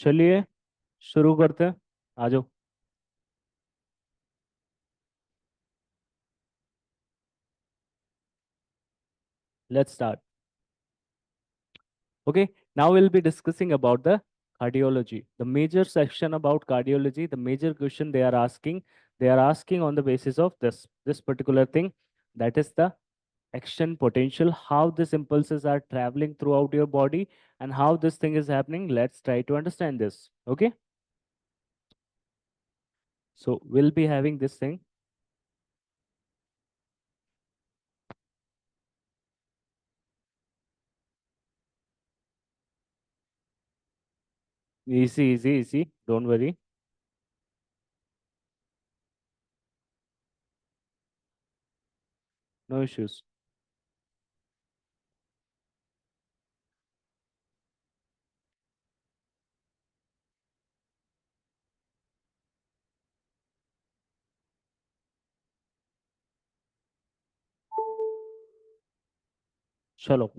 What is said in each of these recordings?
चलिए शुरू करते हैं। आ जाओ। Let's start. Okay, now we'll be discussing about the cardiology. The major section about cardiology, the major question they are asking on the basis of this particular thing, that is the action potential, how these impulses are traveling throughout your body and how this thing is happening. Let's try to understand this. Okay, so we'll be having this thing. Easy, easy, easy. Don't worry. No issues. Chalo.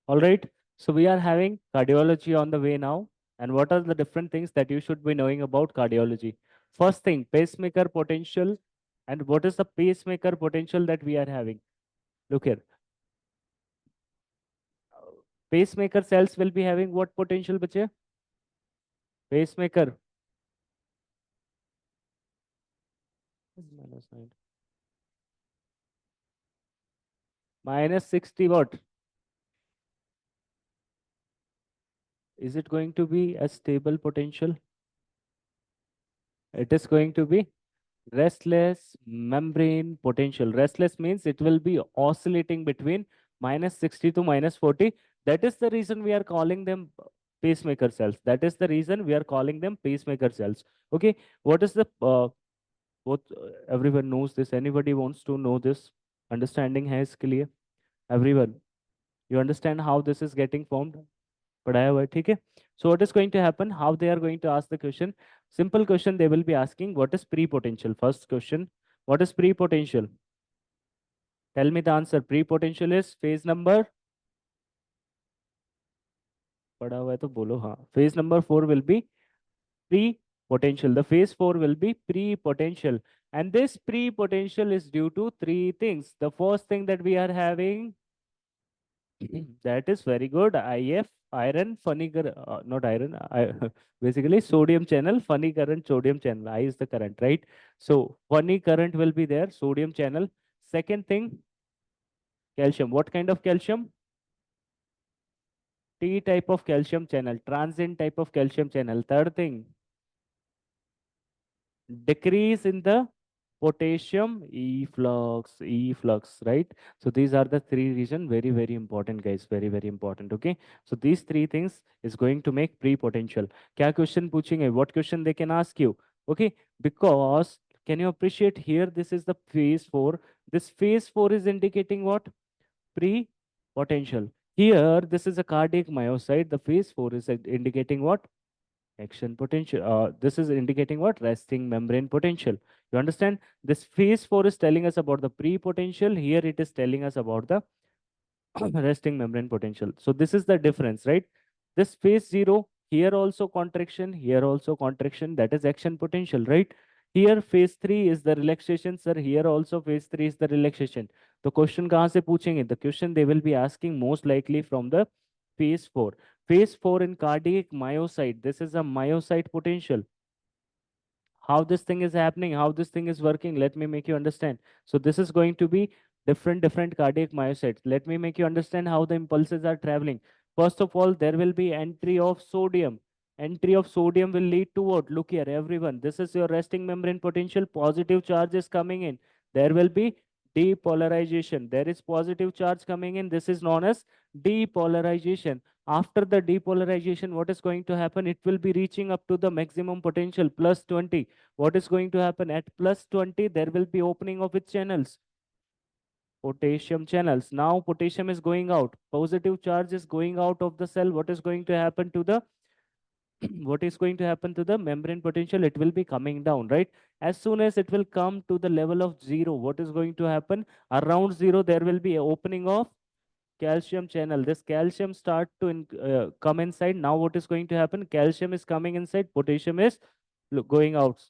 All right. So we are having cardiology on the way now. And what are the different things that you should be knowing about cardiology? First thing, pacemaker potential. And what is the pacemaker potential that we are having? Look here. Pacemaker cells will be having what potential, bache? Pacemaker. Minus 9. Minus 60 what? Is it going to be a stable potential? It is going to be restless membrane potential. Restless means it will be oscillating between minus 60 to minus 40. That is the reason we are calling them pacemaker cells. That is the reason we are calling them pacemaker cells. Okay, what is the what everyone knows this? Anybody wants to know this? Understanding has clear. Everyone, you understand how this is getting formed? पढ़ाया हुआ है ठीक है. So what is going to happen, how they are going to ask the question? Simple question they will be asking, what is pre-potential? First question, what is pre-potential? Tell me the answer. Pre-potential is phase number, पढ़ा हुआ है तो बोलो हाँ. Phase number 4 will be pre-potential. The phase 4 will be pre-potential, and this pre-potential is due to three things. The first thing that we are having, that is very good. IF, iron, funny, not iron, basically sodium channel, funny current, sodium channel. I is the current, right? So funny current will be there, sodium channel. Second thing, calcium. What kind of calcium? T type of calcium channel, transient type of calcium channel. Third thing, decrease in the potassium efflux, right? So these are the three reasons. Very, very important, guys. Very, very important. Okay. So these three things is going to make pre-potential. Kya question पूछेंगे? What question they can ask you? Okay. Because can you appreciate here? This is the phase 4. This phase 4 is indicating what? Pre-potential. Here, this is a cardiac myocyte. The phase 4 is indicating what? Action potential. This is indicating what? Resting membrane potential. You understand? This phase 4 is telling us about the pre-potential. Here it is telling us about the resting membrane potential. So this is the difference, right? This phase 0, here also contraction, here also contraction. That is action potential, right? Here phase 3 is the relaxation, sir. Here also phase 3 is the relaxation. The question कहाँ से पूछेंगे? The question they will be asking most likely from the phase 4. Phase 4 in cardiac myocyte. This is a myocyte potential. How this thing is happening, how this thing is working, let me make you understand. So this is going to be different cardiac myocytes. Let me make you understand how the impulses are traveling. First of all, there will be entry of sodium. Entry of sodium will lead to what? Look here, everyone, this is your resting membrane potential. Positive charge is coming in. There will be depolarization. There is positive charge coming in. This is known as depolarization. After the depolarization, what is going to happen? It will be reaching up to the maximum potential, plus 20. What is going to happen at plus 20? There will be opening of its channels, potassium channels. Now potassium is going out. Positive charge is going out of the cell. What is going to happen to the what is going to happen to the membrane potential? It will be coming down, right? As soon as it will come to the level of zero, what is going to happen? Around zero, there will be a opening of calcium channel. This calcium start to come inside. Now what is going to happen? Calcium is coming inside, potassium is going out.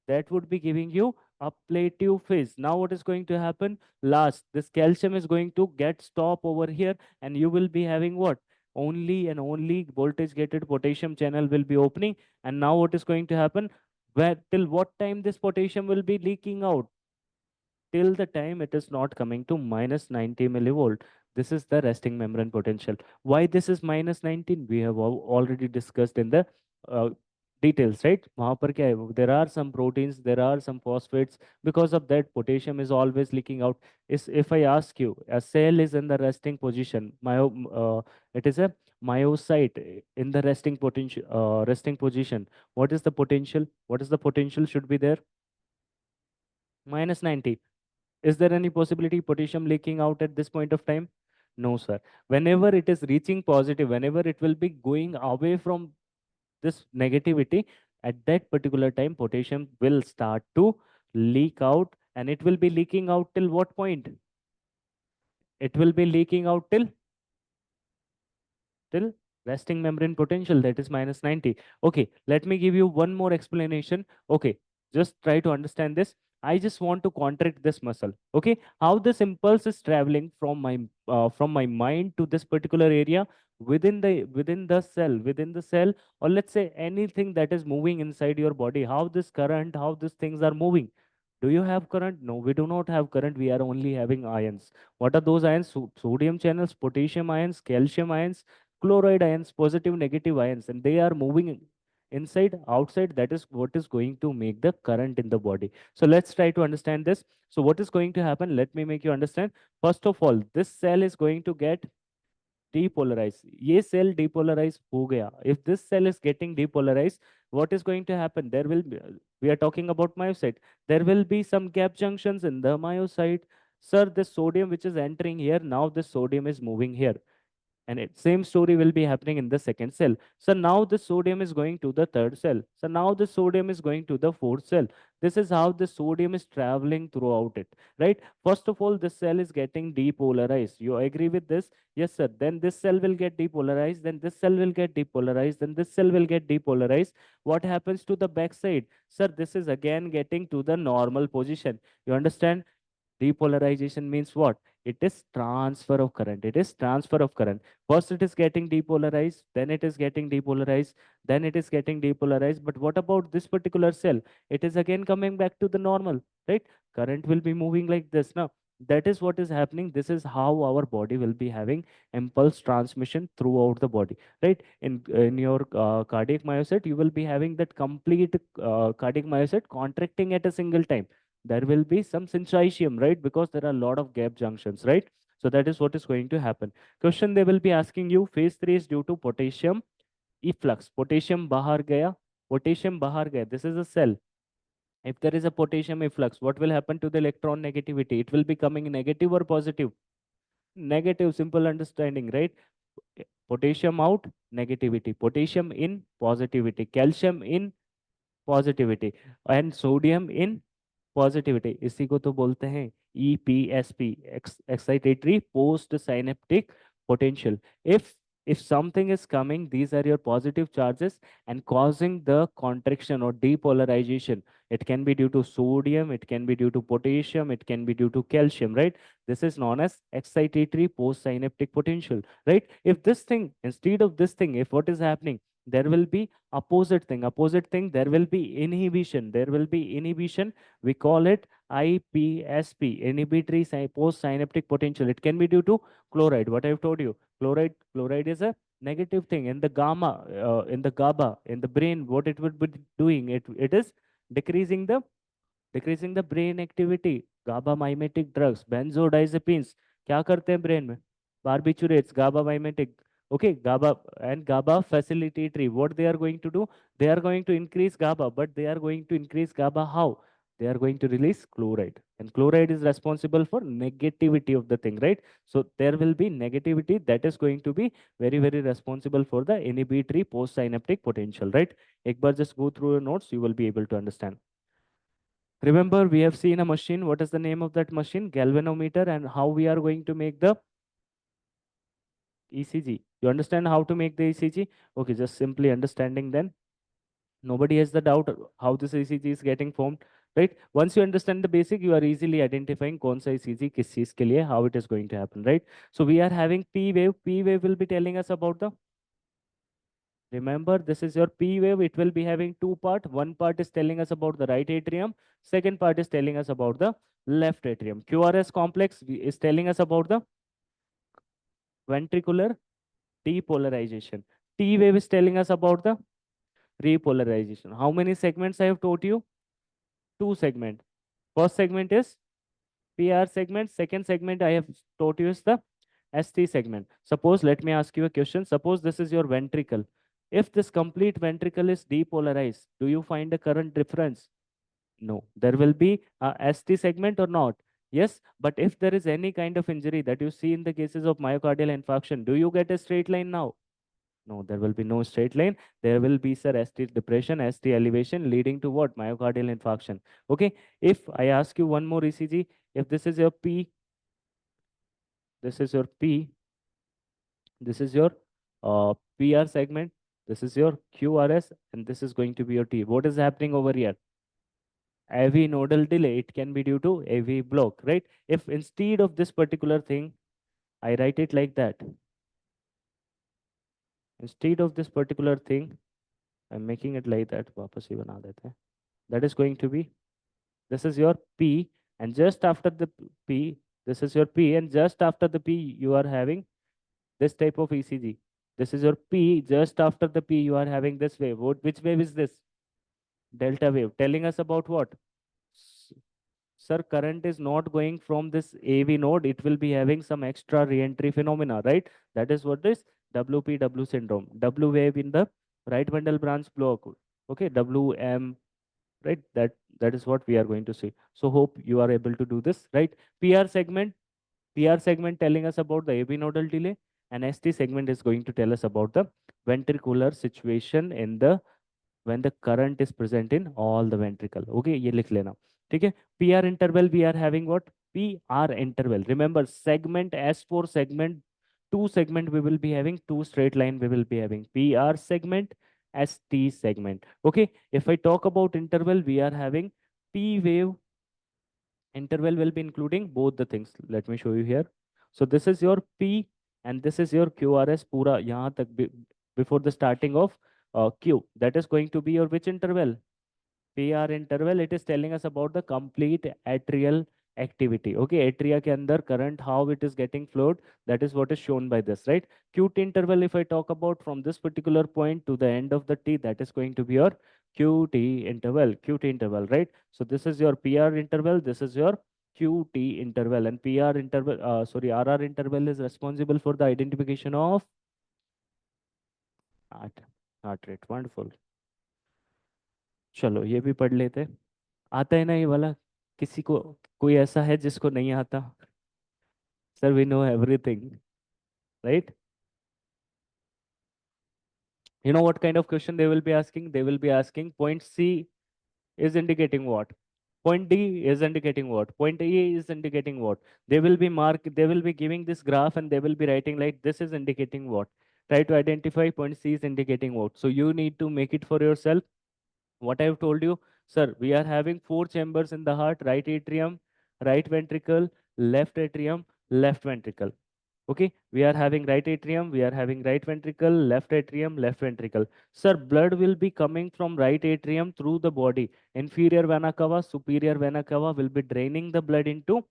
That would be giving you a plateau phase. Now what is going to happen? Last, this calcium is going to get stop over here, and you will be having what? Only and only voltage gated potassium channel will be opening. And now what is going to happen? Where till what time this potassium will be leaking out? Till the time it is not coming to minus 90 millivolt. This is the resting membrane potential. Why this is minus 19? We have already discussed in the uh, details, right? वहाँ पर क्या है? There are some proteins, there are some phosphates. Because of that, potassium is always leaking out. Is if I ask you, a cell is in the resting position. It is a myocyte in the resting position. What is the potential? What is the potential should be there? Minus 90. Is there any possibility potassium leaking out at this point of time? No, sir. Whenever it is reaching positive, whenever it will be going away from this negativity, at that particular time, potassium will start to leak out, and it will be leaking out till what point? It will be leaking out till resting membrane potential, that is minus 90. Okay, let me give you one more explanation. Okay, just try to understand this. I just want to contract this muscle. Okay, how this impulse is traveling from my mind to this particular area within the cell, or let's say anything that is moving inside your body. How this current, how these things are moving. Do you have current? No, we do not have current. We are only having ions. What are those ions? Sodium channels, potassium ions, calcium ions, chloride ions, positive, negative ions, and they are moving inside, outside. That is what is going to make the current in the body. So let's try to understand this. So what is going to happen? Let me make you understand. First of all, this cell is going to get depolarize. ये cell depolarize हो गया. If this cell is getting depolarized, what is going to happen? There will be, we are talking about myocyte. There will be some gap junctions in the myocyte. Sir, this sodium which is entering here, now this sodium is moving here, and it same story will be happening in the second cell. So now the sodium is going to the third cell. So now the sodium is going to the fourth cell. This is how the sodium is traveling throughout it, right? First of all, this cell is getting depolarized. You agree with this? Yes, sir. Then this cell will get depolarized, then this cell will get depolarized, then this cell will get depolarized. What happens to the backside? Sir, this is again getting to the normal position. You understand? Depolarization means what? It is transfer of current. It is transfer of current. First it is getting depolarized, then it is getting depolarized, then it is getting depolarized. But what about this particular cell? It is again coming back to the normal, right? Current will be moving like this now. That is what is happening. This is how our body will be having impulse transmission throughout the body, right? In your cardiac myocyte, you will be having that complete cardiac myocyte contracting at a single time. There will be some syncytium, right? Because there are a lot of gap junctions, right? So that is what is going to happen. Question they will be asking you, phase 3 is due to potassium efflux. Potassium bahar gaya. Potassium bahar gaya. This is a cell. If there is a potassium efflux, what will happen to the electron negativity? It will be coming negative or positive? Negative, simple understanding, right? Potassium out, negativity. Potassium in, positivity. Calcium in, positivity. And sodium in, positivity, इसी को तो बोलते हैं EPSP, excitatory post synaptic potential. If something is coming, these are your positive charges and causing the contraction or depolarization. It can be due to sodium, it can be due to potassium, it can be due to calcium, right? This is known as excitatory post synaptic potential, right? If this thing, instead of this thing, if what is happening, there will be opposite thing, there will be inhibition, there will be inhibition. We call it IPSP, inhibitory post-synaptic potential. It can be due to chloride. What I've told you, chloride is a negative thing. In the gamma, in the GABA, in the brain, what it would be doing, it is decreasing the brain activity. GABA mimetic drugs, benzodiazepines, क्या करते हैं brain में? Barbiturates, GABA mimetic. Okay, GABA and GABA facilitatory. What they are going to do? They are going to increase GABA, but they are going to increase GABA how? They are going to release chloride, and chloride is responsible for negativity of the thing, right? So there will be negativity that is going to be very very responsible for the inhibitory post synaptic potential, right? एक बार just go through your notes, you will be able to understand. Remember, we have seen a machine. What is the name of that machine? Galvanometer. And how we are going to make the ECG. You understand how to make the ECG? Okay, just simply understanding then. Nobody has the doubt how this ECG is getting formed, right? Once you understand the basic, you are easily identifying कौन सा ECG किस चीज के लिए, how it is going to happen, right? So we are having P wave. P wave will be telling us about the. Remember, this is your P wave. It will be having two part. One part is telling us about the right atrium. Second part is telling us about the left atrium. QRS complex is telling us about the ventricular depolarization. T wave is telling us about the repolarization. How many segments I have taught you? Two segment. First segment is PR segment. Second segment I have taught you is the ST segment. Suppose, let me ask you a question. Suppose this is your ventricle. If this complete ventricle is depolarized, do you find a current difference? No. There will be a ST segment or not? Yes. But if there is any kind of injury that you see in the cases of myocardial infarction, do you get a straight line now? No, there will be no straight line. There will be, sir, ST depression, ST elevation leading to what? Myocardial infarction. Okay. If I ask you one more ECG, if this is your P, this is your P, this is your PR segment, this is your QRS, and this is going to be your T. What is happening over here? AV nodal delay. It can be due to AV block, right? If instead of this particular thing, I write it like that. Instead of this particular thing, I'm making it like that. वापस ही बना देते हैं. That is going to be, this is your P, and just after the P, this is your P, and just after the P, you are having this type of ECG. This is your P, just after the P, you are having this wave. Which wave is this? Delta wave. Telling us about what? Sir, current is not going from this AV node. It will be having some extra re-entry phenomena, right? That is what is WPW syndrome. W wave in the right bundle branch block. Okay, WM, right? That is what we are going to see. So hope you are able to do this, right? PR segment, PR segment telling us about the AV nodal delay, and ST segment is going to tell us about the ventricular situation in the when the current is present in all the ventricle. Okay, ये लिख लेना. ठीक है. PR interval we are having what? PR interval. Remember, segment S for segment, two segment we will be having, two straight line we will be having. PR segment, ST segment. Okay, if I talk about interval, we are having P wave interval will be including both the things. Let me show you here. So this is your P and this is your QRS पूरा यहाँ तक before the starting of Q. That is going to be your which interval? PR interval. It is telling us about the complete atrial activity. Okay, atria के अंदर current, how it is getting flowed, that is what is shown by this, right? QT interval, if I talk about from this particular point to the end of the T, that is going to be your QT interval, right? So this is your PR interval, this is your QT interval, and PR interval, RR interval is responsible for the identification of heart, heart rate. Wonderful. चलो ये भी पढ़ लेते हैं. आता है ना ये वाला? किसी को कोई ऐसा है जिसको नहीं आता? Sir, we know everything, right? You know what kind of question they will be asking? They will be asking point C is indicating what? Point D is indicating what? Point E is indicating what? They will be giving this graph and they will be writing like this is indicating what? Try to identify point C is indicating what. So you need to make it for yourself. What I have told you, sir, we are having four chambers in the heart: right atrium, right ventricle, left atrium, left ventricle. Okay, we are having right atrium, we are having right ventricle, left atrium, left ventricle. Sir, blood will be coming from right atrium through the body. Inferior vena cava, superior vena cava will be draining the blood into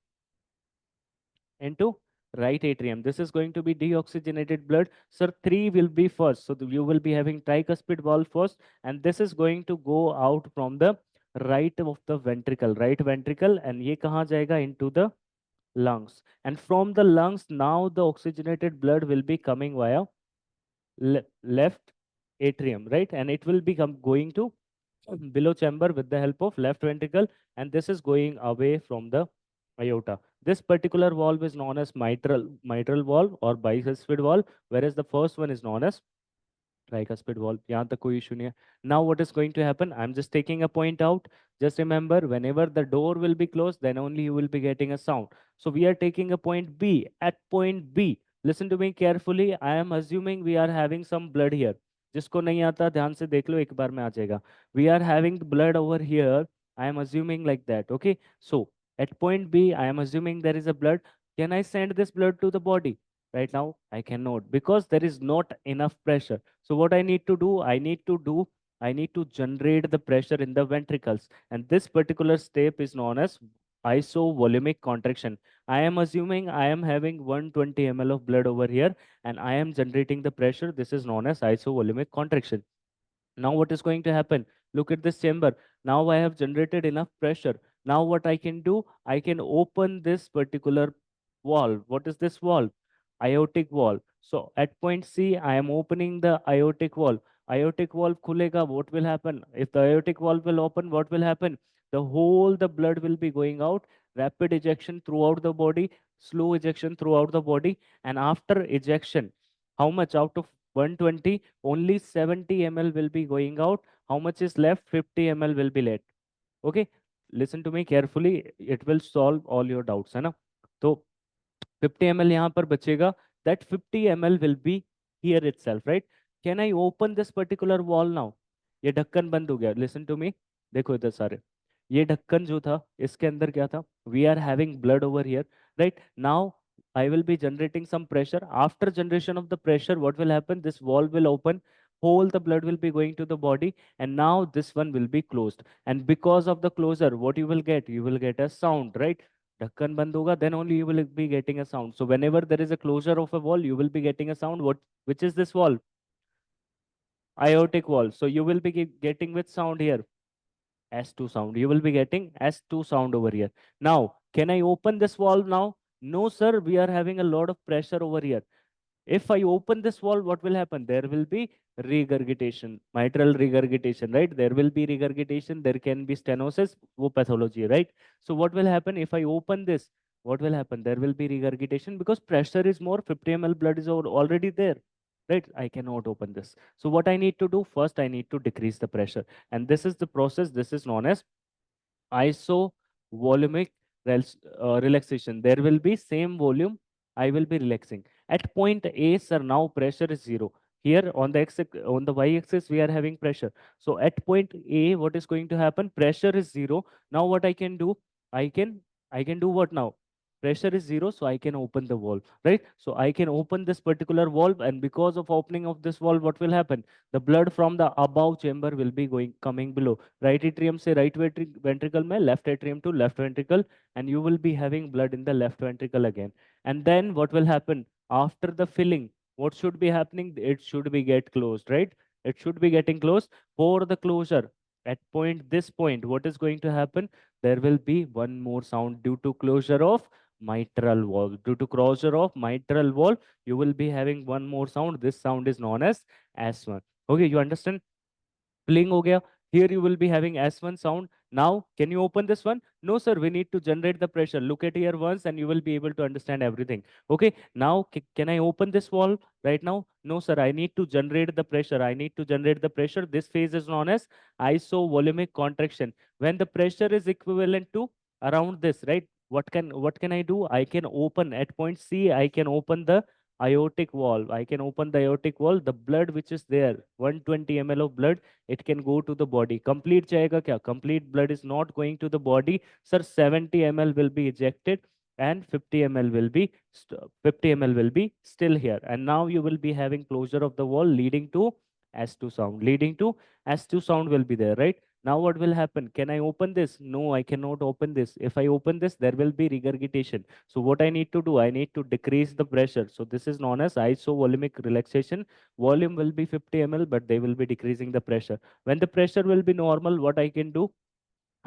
right atrium. This is going to be deoxygenated blood. Sir, three will be first. So you will be having tricuspid valve first, and this is going to go out from the right of the ventricle, right ventricle, and ye kahan jayega? Into the lungs. And from the lungs, now the oxygenated blood will be coming via left atrium, right? And it will be going to below chamber with the help of left ventricle, and this is going away from the aorta. This particular valve is known as mitral valve or bicuspid valve, whereas the first one is known as tricuspid valve. यहाँ तक कोई issue नहीं है. Now what is going to happen? I'm just taking a point out. Just remember, whenever the door will be closed, then only you will be getting a sound. So we are taking a point B. At point B, listen to me carefully. I am assuming we are having some blood here. जिसको नहीं आता ध्यान से देख लो, एक बार में आ जाएगा. We are having blood over here. I am assuming like that. Okay. So at point B, I am assuming there is a blood. Can I send this blood to the body? Right now, I cannot because there is not enough pressure. So what I need to do, I need to generate the pressure in the ventricles. And this particular step is known as isovolumic contraction. I am assuming I am having 120 ml of blood over here and I am generating the pressure. This is known as isovolumic contraction. Now what is going to happen? Look at this chamber. Now I have generated enough pressure. Now what I can do? I can open this particular valve. What is this valve? Aortic valve. So at point C, I am opening the aortic valve. Aortic valve khulega. What will happen? If the aortic valve will open, what will happen? The blood will be going out. Rapid ejection throughout the body, slow ejection throughout the body, and after ejection, how much out of 120? Only 70 ml will be going out. How much is left? 50 ml will be left. Okay, listen to me carefully. It will solve all your doubts, है ना? तो 50 ml यहाँ पर बचेगा. That 50 ml will be here itself, right? Can I open this particular wall now? ये ढक्कन बंद हो गया. Listen to me. देखो इधर सारे. ये ढक्कन जो था इसके अंदर क्या था? We are having blood over here, right? Now I will be generating some pressure. After generation of the pressure, what will happen? This valve will open. Whole the blood will be going to the body, and now this one will be closed. And because of the closure, what you will get? You will get a sound, right? ढक्कन बंद होगा, then only you will be getting a sound. So whenever there is a closure of a wall, you will be getting a sound. Which is this wall? Aortic wall. So you will be getting which sound here? S2 sound. You will be getting S2 sound over here. Now, can I open this valve now? No, sir. We are having a lot of pressure over here. If I open this valve, what will happen? There will be regurgitation, mitral regurgitation, right? There will be regurgitation. There can be stenosis, wo pathology, right? So what will happen if I open this? What will happen? There will be regurgitation because pressure is more. 50 ml blood is already there, right? I cannot open this. So what I need to do? First, I need to decrease the pressure. And this is the process. This is known as isovolumic relaxation. There will be same volume. I will be relaxing. At point A, sir, now pressure is zero. Here on the on the y-axis, we are having pressure. So at point A, what is going to happen? Pressure is zero. Now what I can do? I can I can do what now? Pressure is zero, so I can open the valve, right? So I can open this particular valve, and because of opening of this valve, what will happen? The blood from the above chamber will be coming below. Right atrium से right ventricle में, left atrium to left ventricle, and you will be having blood in the left ventricle again. And then what will happen after the filling? What should be happening? It should be get closed, right? It should be getting closed. For the closure at this point, what is going to happen? There will be one more sound due to closure of mitral valve. Due to closure of mitral valve, you will be having one more sound. This sound is known as S1. Okay, you understand? Playing हो गया. Here you will be having S1 sound. Now, can you open this one? No, sir. We need to generate the pressure. Look at here once, and you will be able to understand everything. Okay. Now, can I open this wall right now? No, sir. I need to generate the pressure. I need to generate the pressure. This phase is known as isovolumic contraction. When the pressure is equivalent to around this, right? What can I do? I can open at point C. I can open the aortic valve. I can open the aortic valve. The blood which is there, 120 ml of blood, it can go to the body. Complete जाएगा क्या? Complete blood is not going to the body. Sir, 70 ml will be ejected and 50 ml will be 50 ml will be still here. And now you will be having closure of the wall leading to S2 sound. Leading to S2 sound will be there, right? Now what will happen? Can I open this? No, I cannot open this. If I open this, there will be regurgitation. So what I need to do? I need to decrease the pressure. So this is known as isovolumic relaxation. Volume will be 50 ml, but they will be decreasing the pressure. When the pressure will be normal, what I can do?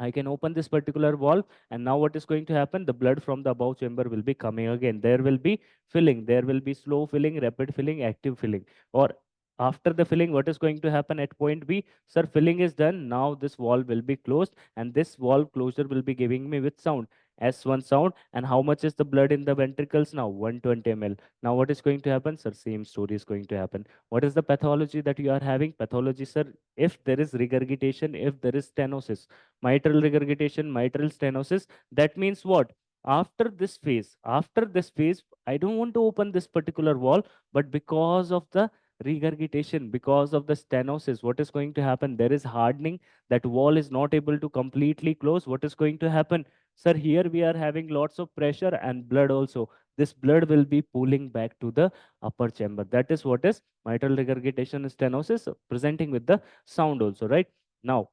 I can open this particular valve, and now what is going to happen? The blood from the above chamber will be coming again. There will be filling. There will be slow filling, rapid filling, active filling. Or After the filling, what is going to happen at point B? Sir, filling is done. Now this valve will be closed, and this valve closure will be giving me with sound, S1 sound. And how much is the blood in the ventricles now? 120 ml. Now what is going to happen, sir? Same story is going to happen. What is the pathology that you are having? Pathology, sir, if there is regurgitation, if there is stenosis, mitral regurgitation, mitral stenosis, that means what? After this phase, I don't want to open this particular valve, but because of the regurgitation, because of the stenosis, what is going to happen? There is hardening. That wall is not able to completely close. What is going to happen? Sir, here we are having lots of pressure and blood also. This blood will be pulling back to the upper chamber. That is what is mitral regurgitation stenosis, presenting with the sound also, right? Now,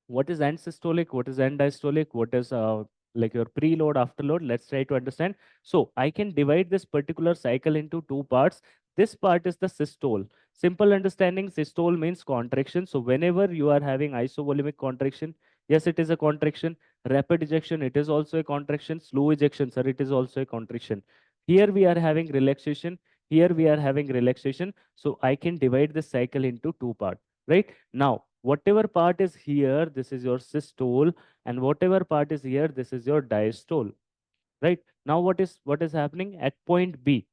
what is end systolic, what is end diastolic, what is like your preload, afterload? Let's try to understand. So I can divide this particular cycle into two parts. This part is the systole. Simple understanding, systole means contraction. So whenever you are having isovolumic contraction, yes, it is a contraction. Rapid ejection, it is also a contraction. Slow ejection, sir, it is also a contraction. Here we are having relaxation, here we are having relaxation. So I can divide this cycle into two parts, right? Now, whatever part is here, this is your systole, and whatever part is here, this is your diastole, right? Now, what is happening at point B?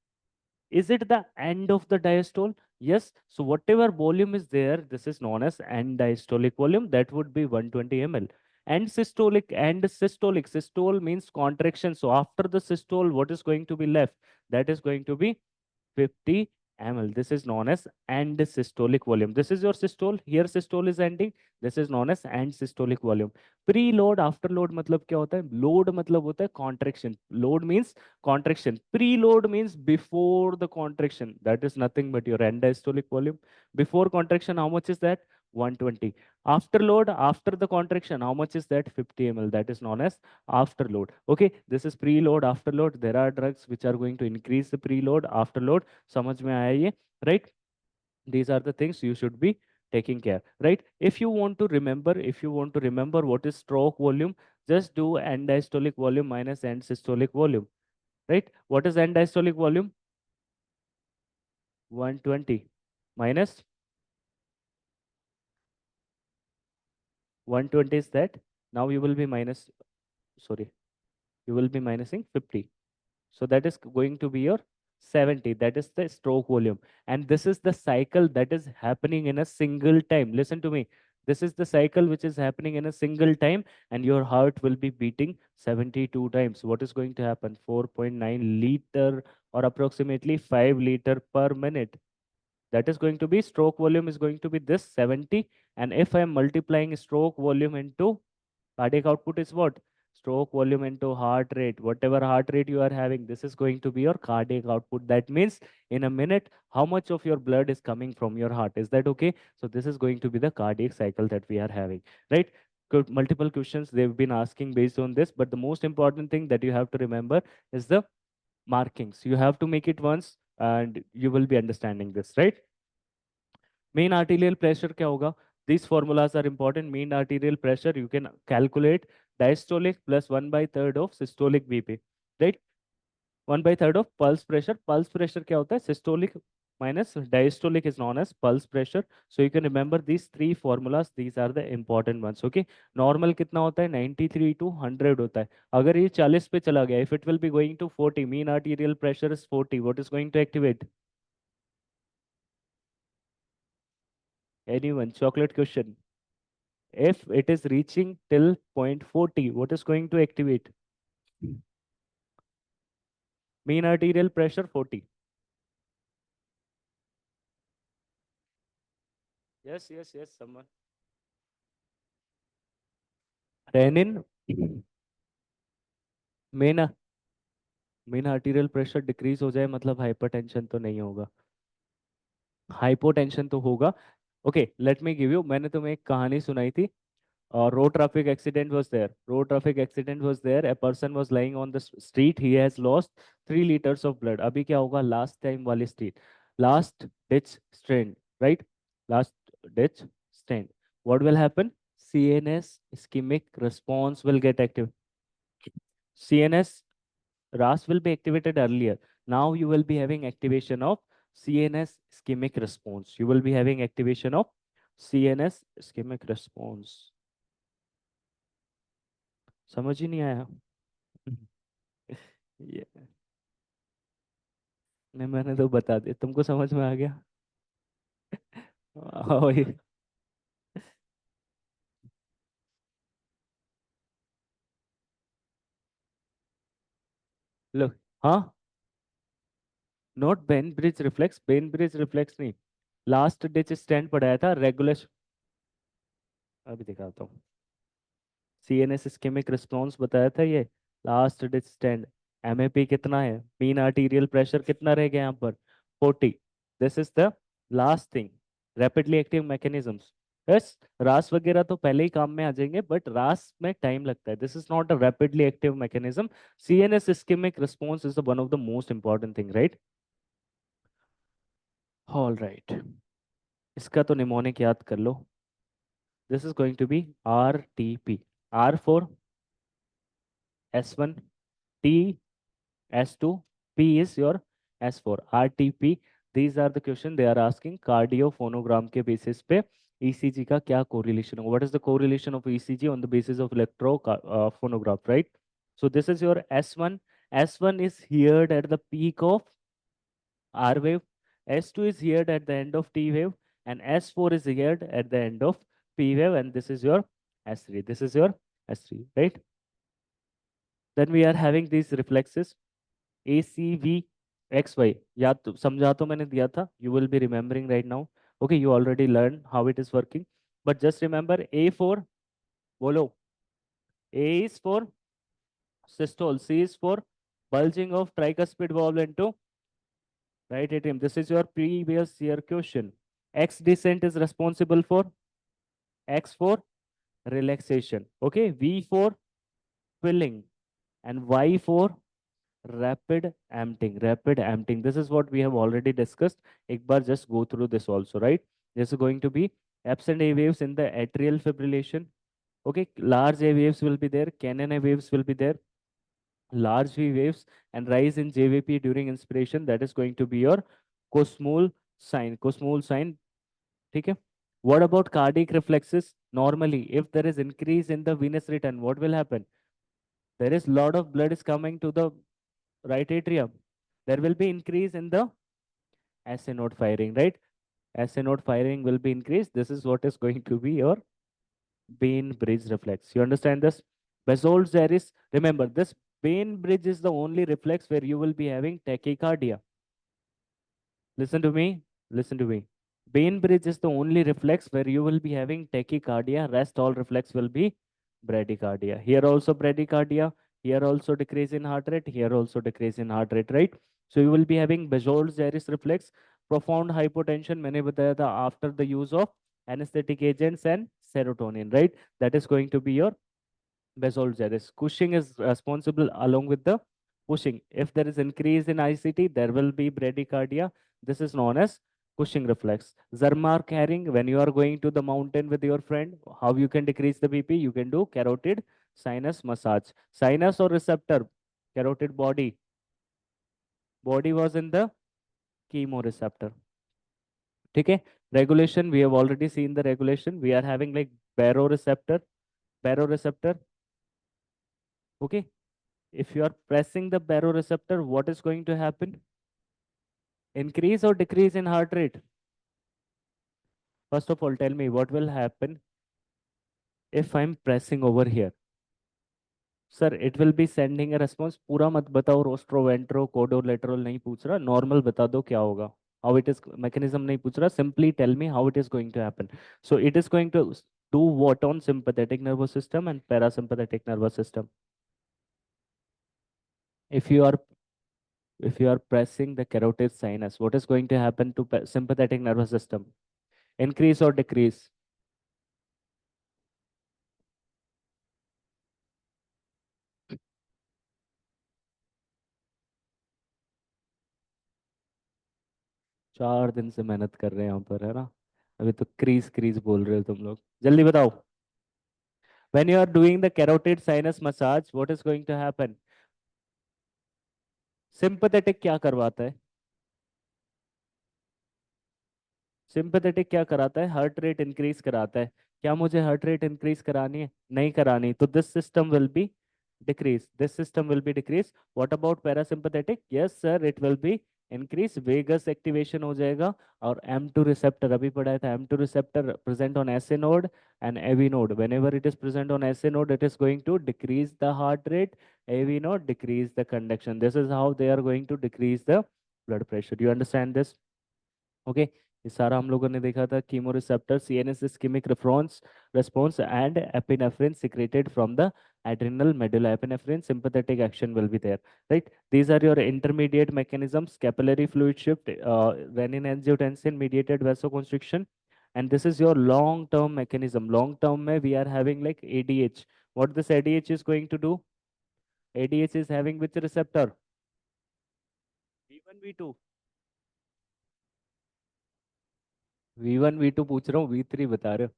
Is it the end of the diastole? Yes. So whatever volume is there, this is known as end diastolic volume. That would be 120 ml. And systolic means contraction. So after the systole, what is going to be left? That is going to be 50 ml. This is known as end systolic volume. This is your systole. Here systole is ending. This is known as end systolic volume. Preload, afterload मतलब क्या होता है? Load मतलब होता है contraction. Load means contraction. Preload means before the contraction. That is nothing but your end diastolic volume. Before contraction, how much is that? 120. Afterload, after the contraction, how much is that? 50 ml. That is known as afterload. Okay, this is preload, afterload. There are drugs which are going to increase the preload, afterload. समझ में आया ये? Right? These are the things you should be taking care, right? If you want to remember what is stroke volume, just do end diastolic volume minus end systolic volume, right? What is end diastolic volume? 120 minus 120 is that. Now you will be minus, sorry, you will be minusing 50. So that is going to be your 70. That is the stroke volume. And this is the cycle that is happening in a single time. Listen to me. This is the cycle which is happening in a single time, and your heart will be beating 72 times. What is going to happen? 4.9 liter or approximately 5 liter per minute. That is going to be stroke volume is going to be this 70. And if I am multiplying stroke volume into cardiac output is what? Stroke volume into heart rate. Whatever heart rate you are having, this is going to be your cardiac output. That means in a minute, how much of your blood is coming from your heart? Is that okay? So this is going to be the cardiac cycle that we are having, right? Multiple questions they've been asking based on this, but the most important thing that you have to remember is the markings. You have to make it once and you will be understanding this, right? Mean arterial pressure क्या होगा? These formulas are important. Mean arterial pressure you can calculate diastolic plus 1 by third of systolic BP, right? 1 by third of pulse pressure. Pulse pressure क्या होता है? Systolic minus diastolic is known as pulse pressure. So you can remember these three formulas. These are the important ones. Okay. Normal कितना होता है? 93 to 100 होता है. अगर ये 40 पे चला गया, if it will be going to 40, mean arterial pressure is 40. What is going to activate? Anyone? Chocolate question. If it is reaching till point 40, what is going to activate? Mean arterial pressure 40. Yes, yes, yes, someone. Renin, main main arterial pressure decrease हो जाए मतलब hypertension तो नहीं होगा, hypotension तो होगा. Okay, let me give you. मैंने तुम्हें एक कहानी सुनाई थी. Road traffic accident was there. Road traffic accident was there. A person was lying on the street. He has lost 3 liters of blood. अभी क्या होगा? Last time वाली street. Last ditch strain, right? Last ditch strain. What will happen? CNS ischemic response will get active. CNS RAS will be activated earlier. Now you will be having activation of CNS ischemic response. You will be having activation of CNS ischemic response. समझ ही नहीं आया? ये नहीं, मैंने तो बता दिया, तुमको समझ में आ गया? वही। लो। हाँ, not Ben bridge reflex, Ben bridge reflex नहीं। लास्ट डिच स्टैंड पढ़ाया था रेगुलेशन। अभी दिखाता हूँ। सीएनएस इस्केमिक रिस्पॉन्स बताया था ये। Last ditch stand. एमएपी कितना है, मीन आर्टीरियल प्रेशर कितना रह गया यहाँ पर? 40। This is the last thing. Rapidly active mechanisms. Yes, रास वगैरह तो पहले ही काम में आ जाएंगे, बट रास में टाइम लगता है। This is not a rapidly active mechanism. CNS ischemic response is one of the most important thing, right? All right. इसका तो निमोनिक याद कर लो। This is going to be R T P. R four, S1, T, S2, P is your S4, RTP. These are the question they are asking कार्डियोफोनोग्राम के basis पे ECG का क्या correlation होगा? What is the correlation of ECG on the basis of electrophonograph, right? So this is your S1. S1 is here at the peak of R wave. S2 is here at the end of T wave, and S4 is here at the end of P wave, and this is your S3. This is your S3, right? Then we are having these reflexes. ACVXY, याद तो समझा तो मैंने दिया था, you will be remembering right now. Okay, you already learned how it is working, but just remember A4, बोलो। A is for systole, C is for bulging of tricuspid valve into right atrium. This is your previous year question. X descent is responsible for X for relaxation. Okay, V for filling, and Y for rapid emptying. Rapid emptying, this is what we have already discussed. एक बार just go through this also, right? This is going to be absent A waves in the atrial fibrillation. Okay, large A waves will be there, Cannon A waves will be there, large V waves, and rise in JVP during inspiration. That is going to be your Kussmaul sign. Kussmaul sign. ठीक है? What about cardiac reflexes? Normally, if there is increase in the venous return, what will happen? There is lot of blood is coming to the right atrium. There will be increase in the SA node firing, right? SA node firing will be increased. This is what is going to be your Bain bridge reflex. You understand this? Basalt Zeris, remember this Bain bridge is the only reflex where you will be having tachycardia. Listen to me. Listen to me. Bain bridge is the only reflex where you will be having tachycardia. Rest all reflex will be bradycardia. Here also bradycardia. Here also decrease in heart rate. Here also decrease in heart rate, right? So you will be having basalt Zeris reflex. Profound hypotension, मैंने बताया था, after the use of anesthetic agents and serotonin, right? That is going to be your basalt Zeris. Cushing is responsible along with the pushing. If there is increase in ICT, there will be bradycardia. This is known as Cushing reflex. Zermar carrying, when you are going to the mountain with your friend, how you can decrease the BP? You can do carotid sinus massage. Sinus or receptor? Carotid body. Body was in the chemoreceptor. Okay. Regulation, we have already seen the regulation. We are having like baroreceptor. Baroreceptor. Okay. If you are pressing the baroreceptor, what is going to happen? Increase or decrease in heart rate? First of all, tell me what will happen if I'm pressing over here. Sir, it will be sending a response. पूरा मत बताओ, रोस्ट्रो ventro कोडोलेटरल नहीं पूछ रहा, normal बता दो क्या होगा. How it is mechanism नहीं पूछ रहा, simply tell me how it is going to happen. So it is going to do what on sympathetic nervous system and parasympathetic nervous system. If you are if you are pressing the carotid sinus, what is going to happen to sympathetic nervous system? Increase or decrease? 4 दिन से मेहनत कर रहे हैं यहाँ पर, है ना? अभी तो क्रीज क्रीज बोल रहे हो तुम लोग, जल्दी बताओ. When you are doing the carotid sinus massage, what is going to happen? Sympathetic क्या करवाता है? सिंपैथेटिक क्या कराता है? हार्ट रेट इंक्रीज कराता है। क्या मुझे हार्ट रेट इंक्रीज करानी है? नहीं करानी, तो this system will be decrease, this system will be decrease. What about parasympathetic? Yes sir, it will be increase, vagus activation हो जाएगा। और M2 रिसेप्टर अभी पढ़ाया था, M2 receptor present on SA node and AV node. Whenever it is present on SA node, it is going to decrease the heart rate. AV node decrease the conduction. This is how they are going to decrease the blood pressure. You understand this? Okay, ये सारा हम लोगों ने देखा था। Chemoreceptor, CNS ischemic response and epinephrine secreted from the adrenal medulla. Epinephrine sympathetic action will be there, right? These are your intermediate mechanisms: capillary fluid shift, renin-angiotensin mediated vasoconstriction, and this is your long term mechanism. Long term mein we are having like ADH. What this ADH is going to do? ADH is having which receptor? V1 V2? V1 V2 पूछ रहा हूँ, V3 बता रहे हो?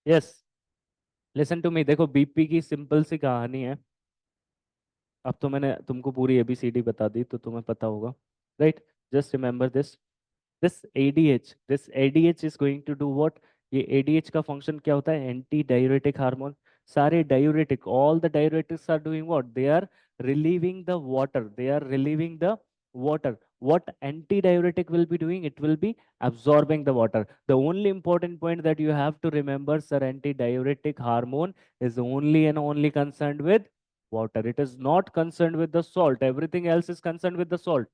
Yes, listen to me. देखो, BP की simple सी कहानी है। अब तो मैंने तुमको पूरी ABCD बता दी, तो तुम्हें पता होगा, right? Just remember this, this ADH is going to do what? ये ADH का फंक्शन क्या होता है? Anti diuretic hormone. सारे diuretic, all the diuretics are doing what? They are relieving the water, they are relieving the water. What anti-diuretic will be doing? It will be absorbing the water. The only important point that you have to remember, sir, anti-diuretic hormone is only and only concerned with water. It is not concerned with the salt. Everything else is concerned with the salt,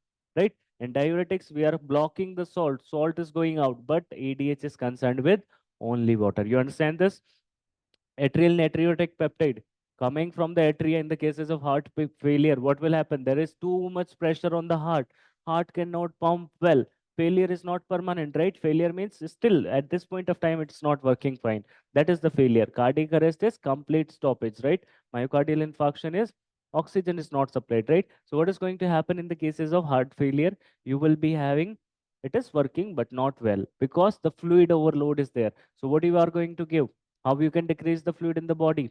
right? In diuretics, we are blocking the salt. Salt is going out, but ADH is concerned with only water. You understand this? Atrial natriuretic peptide coming from the atria in the cases of heart failure. What will happen? There is too much pressure on the heart. Heart cannot pump well. Failure is not permanent, right? Failure means still at this point of time it's not working fine. That is the failure. Cardiac arrest is complete stoppage, right? Myocardial infarction is oxygen is not supplied, right? So what is going to happen in the cases of heart failure? You will be having, it is working but not well because the fluid overload is there. So what you are going to give? How you can decrease the fluid in the body?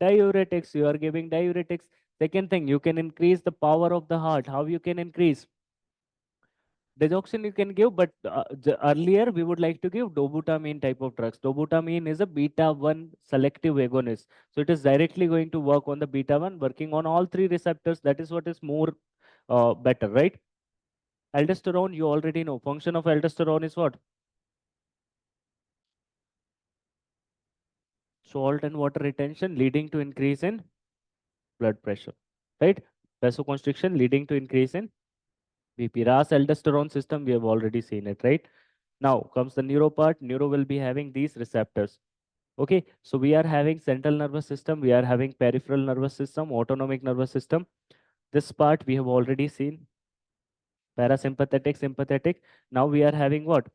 Diuretics. You are giving diuretics. Second thing, you can increase the power of the heart. How you can increase? Digoxin you can give, but earlier we would like to give dobutamine type of drugs. Dobutamine is a beta 1 selective agonist. So it is directly going to work on the beta 1, working on all three receptors. That is what is more better, right? Aldosterone, you already know. Function of aldosterone is what? Salt and water retention leading to increase in blood pressure, right? Vasoconstriction leading to increase in BP. RAS aldosterone system, we have already seen it, right? Now comes the neuro part. Neuro will be having these receptors. Okay, so we are having central nervous system, we are having peripheral nervous system, autonomic nervous system. This part we have already seen. Parasympathetic, sympathetic. Now we are having what?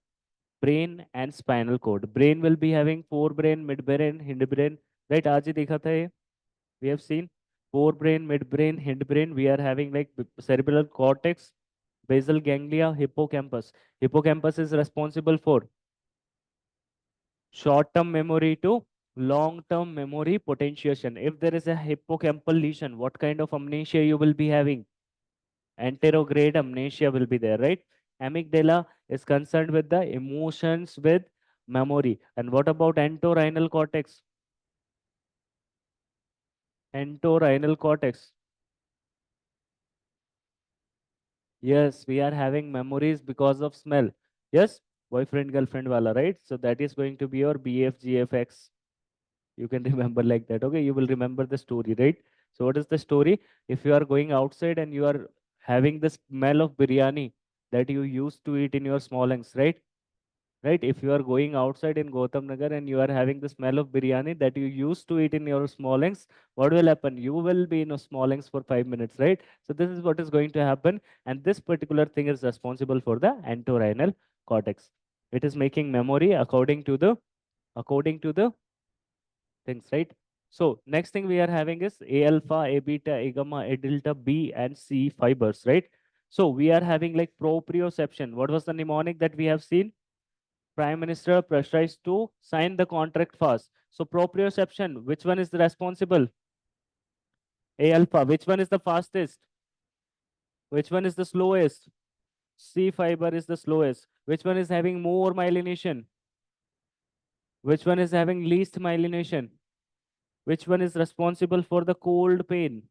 Brain and spinal cord. Brain will be having forebrain, midbrain, hindbrain, right? आज ही देखा था ये. We have seen forebrain, midbrain, hindbrain. We are having like cerebral cortex, basal ganglia, hippocampus. Hippocampus is responsible for short-term memory to long-term memory potentiation. If there is a hippocampal lesion, what kind of amnesia you will be having? Anterograde amnesia will be there, right? Amygdala is concerned with the emotions with memory. And what about entorhinal cortex? Entorhinal cortex. Yes, we are having memories because of smell. Yes, boyfriend, girlfriend wala, right? So that is going to be your BFGFX. You can remember like that. Okay, you will remember the story, right? So what is the story? If you are going outside and you are having the smell of biryani that you used to eat in your smallings, right? Right? If you are going outside in Gautam Nagar and you are having the smell of biryani that you used to eat in your smallings, what will happen? You will be in a smallings for 5 minutes, right? So this is what is going to happen. And this particular thing is responsible for the entorhinal cortex. It is making memory according to the things, right? So next thing we are having is A alpha, A beta, A gamma, A delta, B and C fibers, right? So we are having like proprioception. What was the mnemonic that we have seen? Prime Minister pressurized to sign the contract fast. So proprioception, which one is the responsible? A alpha. Which one is the fastest? Which one is the slowest? C fiber is the slowest. Which one is having more myelination? Which one is having least myelination? Which one is responsible for the cold pain?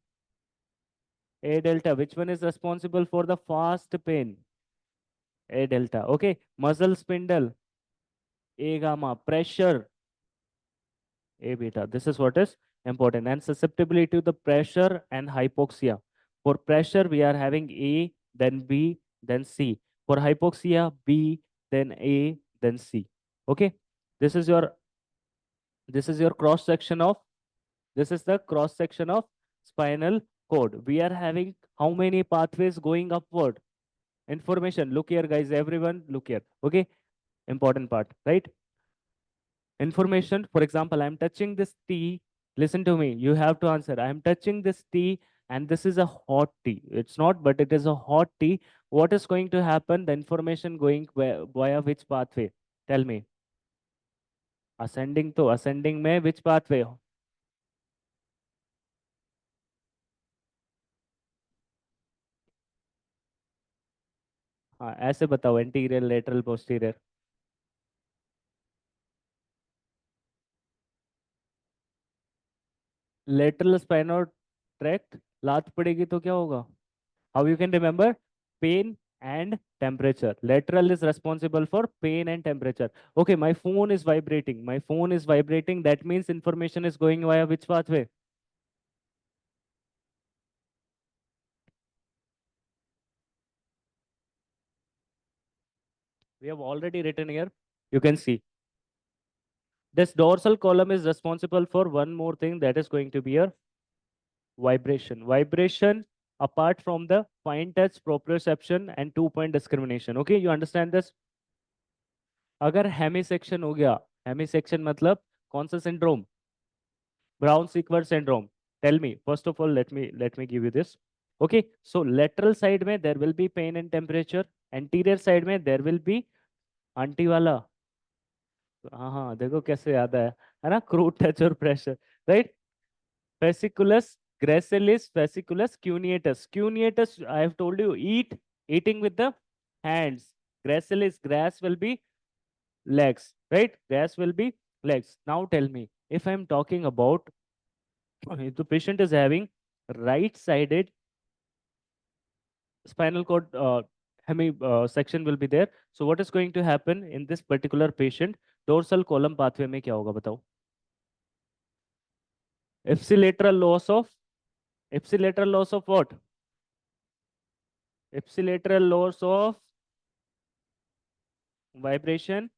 A delta. Which one is responsible for the fast pain? A delta. Okay. Muscle spindle. A gamma. Pressure. A beta. This is what is important. And susceptibility to the pressure and hypoxia. For pressure, we are having A, then B, then C. For hypoxia, B, then A, then C. Okay. This is your this is your cross section of this is the cross section of spinal cord. We are having how many pathways going upward? Information. Look here, guys. Everyone, look here. Okay. Important part, right? Information. For example, I'm touching this tea. Listen to me. You have to answer. I'm touching this tea, and this is a hot tea. It's not, but it is a hot tea. What is going to happen? The information going via which pathway? Tell me. Ascending to ascending में which pathway? हाँ ऐसे बताओ anterior lateral posterior lateral spinal tract लात पड़ेगी तो क्या होगा how you can remember pain and temperature. Lateral is responsible for pain and temperature. Okay, my phone is vibrating. My phone is vibrating. That means information is going via which pathway? We have already written here. You can see. This dorsal column is responsible for one more thing that is going to be a vibration. Vibration apart from the fine touch, proprioception and 2 point discrimination. Okay, you understand this? अगर हेमिसेक्शन हो गया हेमिसेक्शन मतलब कौन सा syndrome? Brown Sequard syndrome. Tell me, first of all, let me give you this. Okay, so lateral side में there will be pain and temperature. Anterior side में there will be aunty वाला हाँ हाँ देखो कैसे याद है ना क्रूड टच और pressure right fasciculus gracilis fasciculus cuneatus cuneatus I have told you eating with the hands gracilis grass will be legs right grass will be legs now tell me if I'm talking about if the patient is having right sided spinal cord hemi section will be there so what is going to happen in this particular patient dorsal column pathway में क्या होगा बताओ ipsilateral loss of ipsilateral loss of what ipsilateral loss of vibration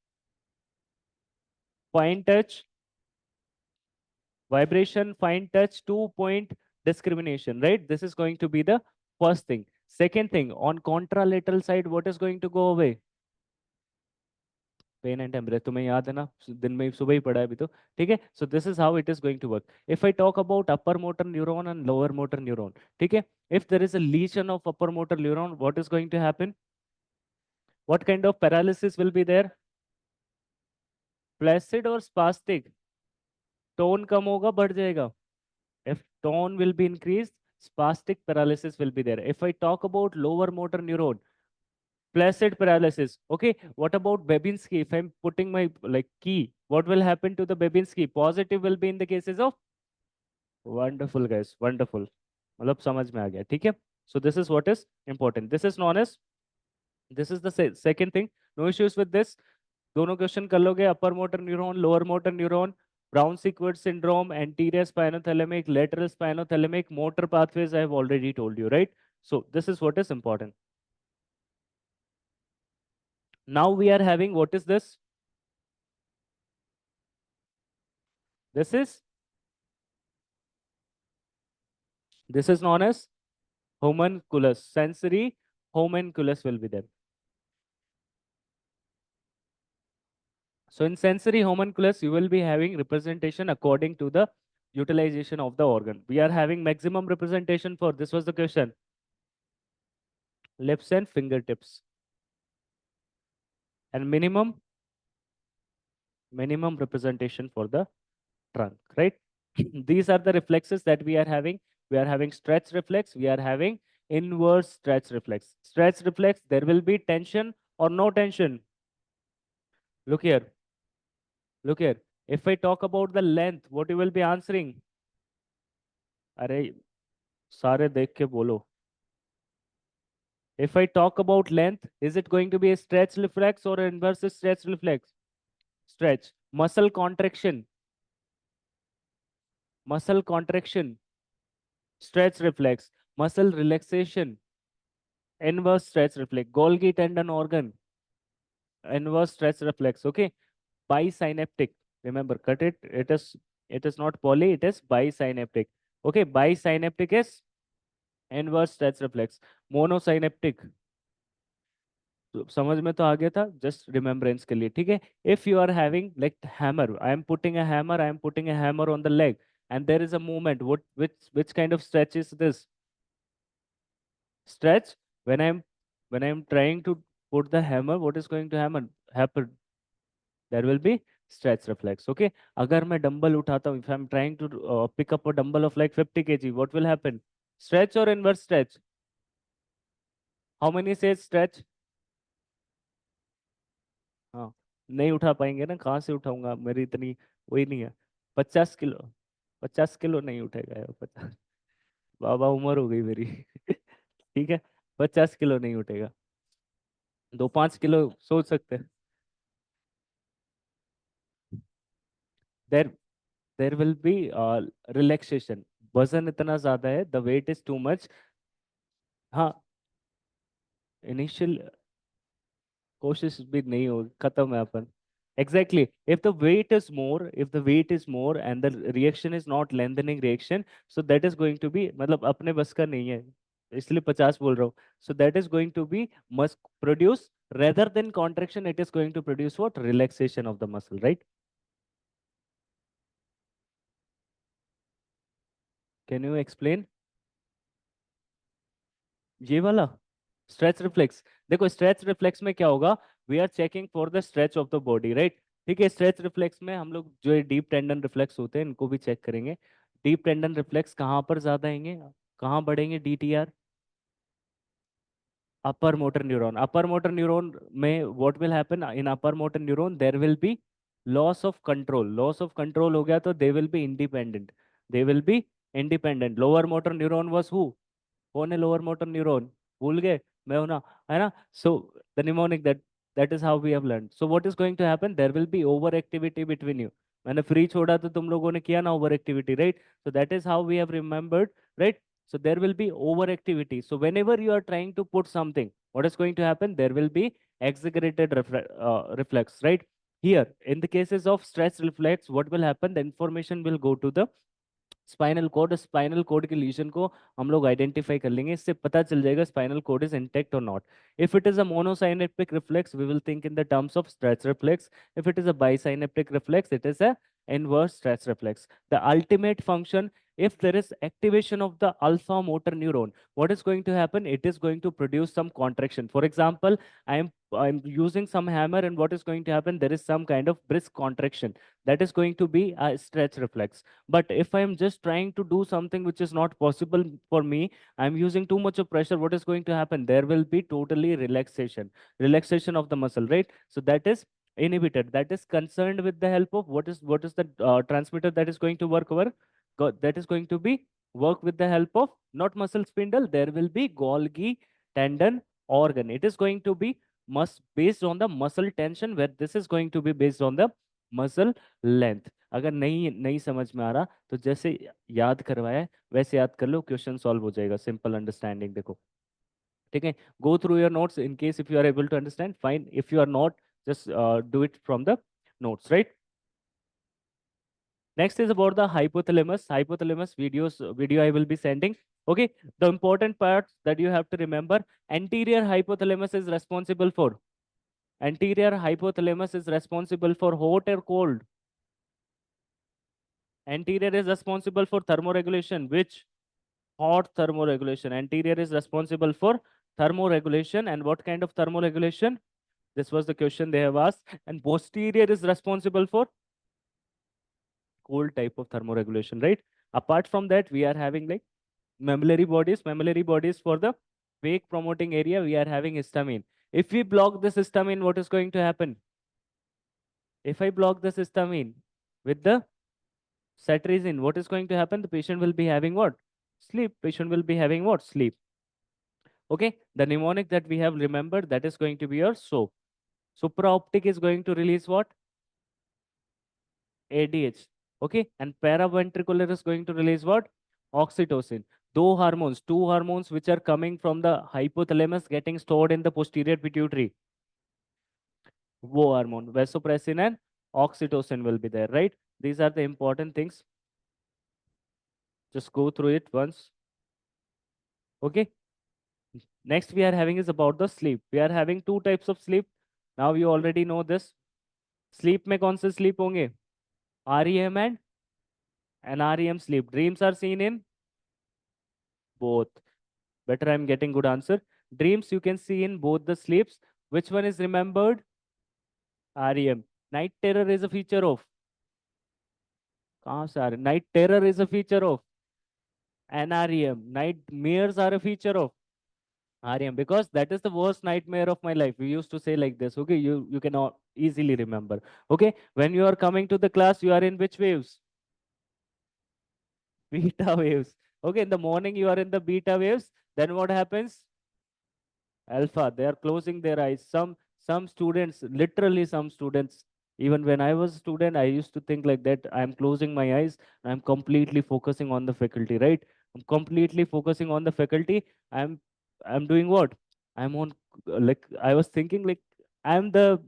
fine touch vibration fine touch 2 point discrimination right this is going to be the first thing second thing on contralateral side what is going to go away pain and temperature तुम्हें याद है ना दिन में सुबह ही पढ़ा है अभी तो ठीक है so this is how it is going to work if I talk about upper motor neuron and lower motor neuron ठीक है if there is a lesion of upper motor neuron what is going to happen what kind of paralysis will be there flaccid और spastic tone कम होगा बढ़ जाएगा if tone will be increased spastic paralysis will be there if I talk about lower motor neuron flaccid paralysis okay what about Babinski if I'm putting my like key what will happen to the Babinski positive will be in the cases of wonderful guys wonderful मतलब समझ में आ गया ठीक है so this is what is important this is known as this is the second thing no issues with this दोनों question कर लोगे upper motor neuron lower motor neuron Brown Sequard syndrome anterior spinothalamic lateral spinothalamic motor pathways I have already told you right so this is what is important now we are having what is this this is this is known as homunculus sensory homunculus will be there so in sensory homunculus you will be having representation according to the utilization of the organ we are having maximum representation for this was the question lips and fingertips and minimum representation for the trunk right these are the reflexes that we are having We are having stretch reflex. We are having inverse stretch reflex. Stretch reflex, there will be tension or no tension. Look here. Look here. If I talk about the length, what you will be answering? अरे सारे देख के बोलो. If I talk about length, is it going to be a stretch reflex or inverse stretch reflex? Stretch. Muscle contraction. Muscle contraction. Stretch reflex. Muscle relaxation. Inverse stretch reflex. Golgi tendon organ. Inverse stretch reflex. Okay. Bisynaptic. Remember, cut it. It is not poly. It is bisynaptic. Okay. Bisynaptic is inverse stretch reflex. Monosynaptic. तो समझ में तो आ गया था, just remembrance के लिए, ठीक है. If you are having like hammer, I am putting a hammer on the leg and there is a movement, what which kind of stretch is this? Stretch. When I'm trying to put the hammer, what is going to happen? There will be stretch reflex. Okay. अगर मैं dumbbell उठाता हूँ, if I'm trying to pick up a dumbbell of like 50 kg, what will happen? Stretch or inverse stretch? How many says stretch? हाँ. नहीं उठा पाएंगे ना, कहाँ से उठाऊंगा, मेरी इतनी वही नहीं है. 50 किलो. 50 किलो नहीं उठेगा यार, 50. बाबा उम्र हो गई मेरी. ठीक है. 50 किलो नहीं उठेगा. 2-5 किलो सोच सकते हैं. There there will be relaxation. वजन इतना ज्यादा है, the weight is too much. हाँ. इनिशियल कोशिश भी नहीं हो, खत्म है अपन. Exactly. If the weight is more and the reaction is not lengthening reaction, so that is going to be, मतलब अपने बस का नहीं है, इसलिए 50 बोल रहा हूँ. So that is going to be must produce, rather than contraction, it is going to produce what? Relaxation of the muscle, right? Can you explain? ये वाला स्ट्रेच रिफ्लेक्स. देखो स्ट्रेच रिफ्लेक्स में क्या होगा? We are checking for the stretch of the body, right? ठीक है. Stretch reflex में हम लोग जो डीप टेंडन रिफ्लेक्स होते हैं इनको भी चेक करेंगे. डीप टेंडन रिफ्लेक्स कहाँ पर ज्यादा आएंगे, कहाँ बढ़ेंगे डीटीआर? अपर मोटर न्यूरॉन में what will happen in upper motor neuron? There will be loss of control. Loss of control हो गया तो they will be independent. They will be independent. Lower motor neuron was who? कौन है lower motor neuron? भूल गए? मैं हूं ना, है ना? So the mnemonic, that is how we have learn. So what is going to happen? There will be over activity between you. मैंने फ्री छोड़ा तो तुम लोगों ने किया ना over activity, right? So that is how we have remembered, right? So there will be over activity. So whenever you are trying to put something, what is going to happen? There will be exaggerated reflex, right? Here, in the cases of stress reflex, what will happen? The information will go to the spinal cord. Spinal cord के legion को हम लोग identify कर लेंगे, इससे पता चल जाएगा स्पाइनल कोड इज इंटेक्ट और not. If it is a monosynaptic reflex, we will think in the terms of stretch reflex. If it is a bisynaptic reflex, it is a inverse stretch reflex. The ultimate function, if there is activation of the alpha motor neuron, what is going to happen? It is going to produce some contraction. For example, I'm using some hammer, and what is going to happen? There is some kind of brisk contraction. That is going to be a stretch reflex. But if I am just trying to do something which is not possible for me, I'm using too much of pressure, what is going to happen? There will be totally relaxation of the muscle, right? So that is inhibited. That is concerned with the help of what is the transmitter that is going to work over? That is going to be work with the help of not muscle spindle. There will be Golgi tendon organ. It is going to be must based on the muscle tension, where this is going to be based on the muscle length. अगर नहीं नहीं समझ में आ रहा तो जैसे याद करवाया है वैसे याद कर लो, क्वेश्चन सॉल्व हो जाएगा. सिंपल अंडरस्टैंडिंग देखो. ठीक है. Go through your notes in case if you are able to understand, fine. If you are not, just do it from the notes, right? Next is about the hypothalamus video I will be sending. Okay. The important parts that you have to remember: anterior hypothalamus is responsible for hot or cold. Anterior is responsible for thermoregulation. Which? Hot thermoregulation. Anterior is responsible for thermoregulation. And what kind of thermoregulation? This was the question they have asked. And posterior is responsible for cold type of thermoregulation, right? Apart from that, we are having like Mammillary bodies for the wake promoting area, we are having histamine. If we block this histamine, what is going to happen? If I block the histamine with the cetirizine, what is going to happen? The patient will be having what? Sleep. Patient will be having what? Sleep. Okay. The mnemonic that we have remembered, that is going to be your SOAP. Supraoptic is going to release what? ADH. Okay. And paraventricular is going to release what? Oxytocin. Two hormones which are coming from the hypothalamus getting stored in the posterior pituitary. Wo hormone, vasopressin and oxytocin will be there, right? These are the important things. Just go through it once. Okay. Next we are having is about the sleep. We are having two types of sleep. Now you already know this. Sleep में कौन से sleep होंगे? REM and NREM sleep. Dreams are seen in both. Better I'm getting good answer. Dreams you can see in both the sleeps. Which one is remembered? REM. Night terror is a feature of. कहाँ से आ रहे? Night terror is a feature of NREM. Nightmares are a feature of REM, because that is the worst nightmare of my life. We used to say like this. Okay, you can easily remember. Okay, when you are coming to the class, you are in which waves? Beta waves. Okay, in the morning you are in the beta waves. Then what happens? Alpha. They are closing their eyes. Some students, literally some students, even when I was a student, I used to think like that. I'm closing my eyes. I'm completely focusing on the faculty, right? I'm completely focusing on the faculty. I'm I'm doing what? I'm on, like I was thinking like I'm the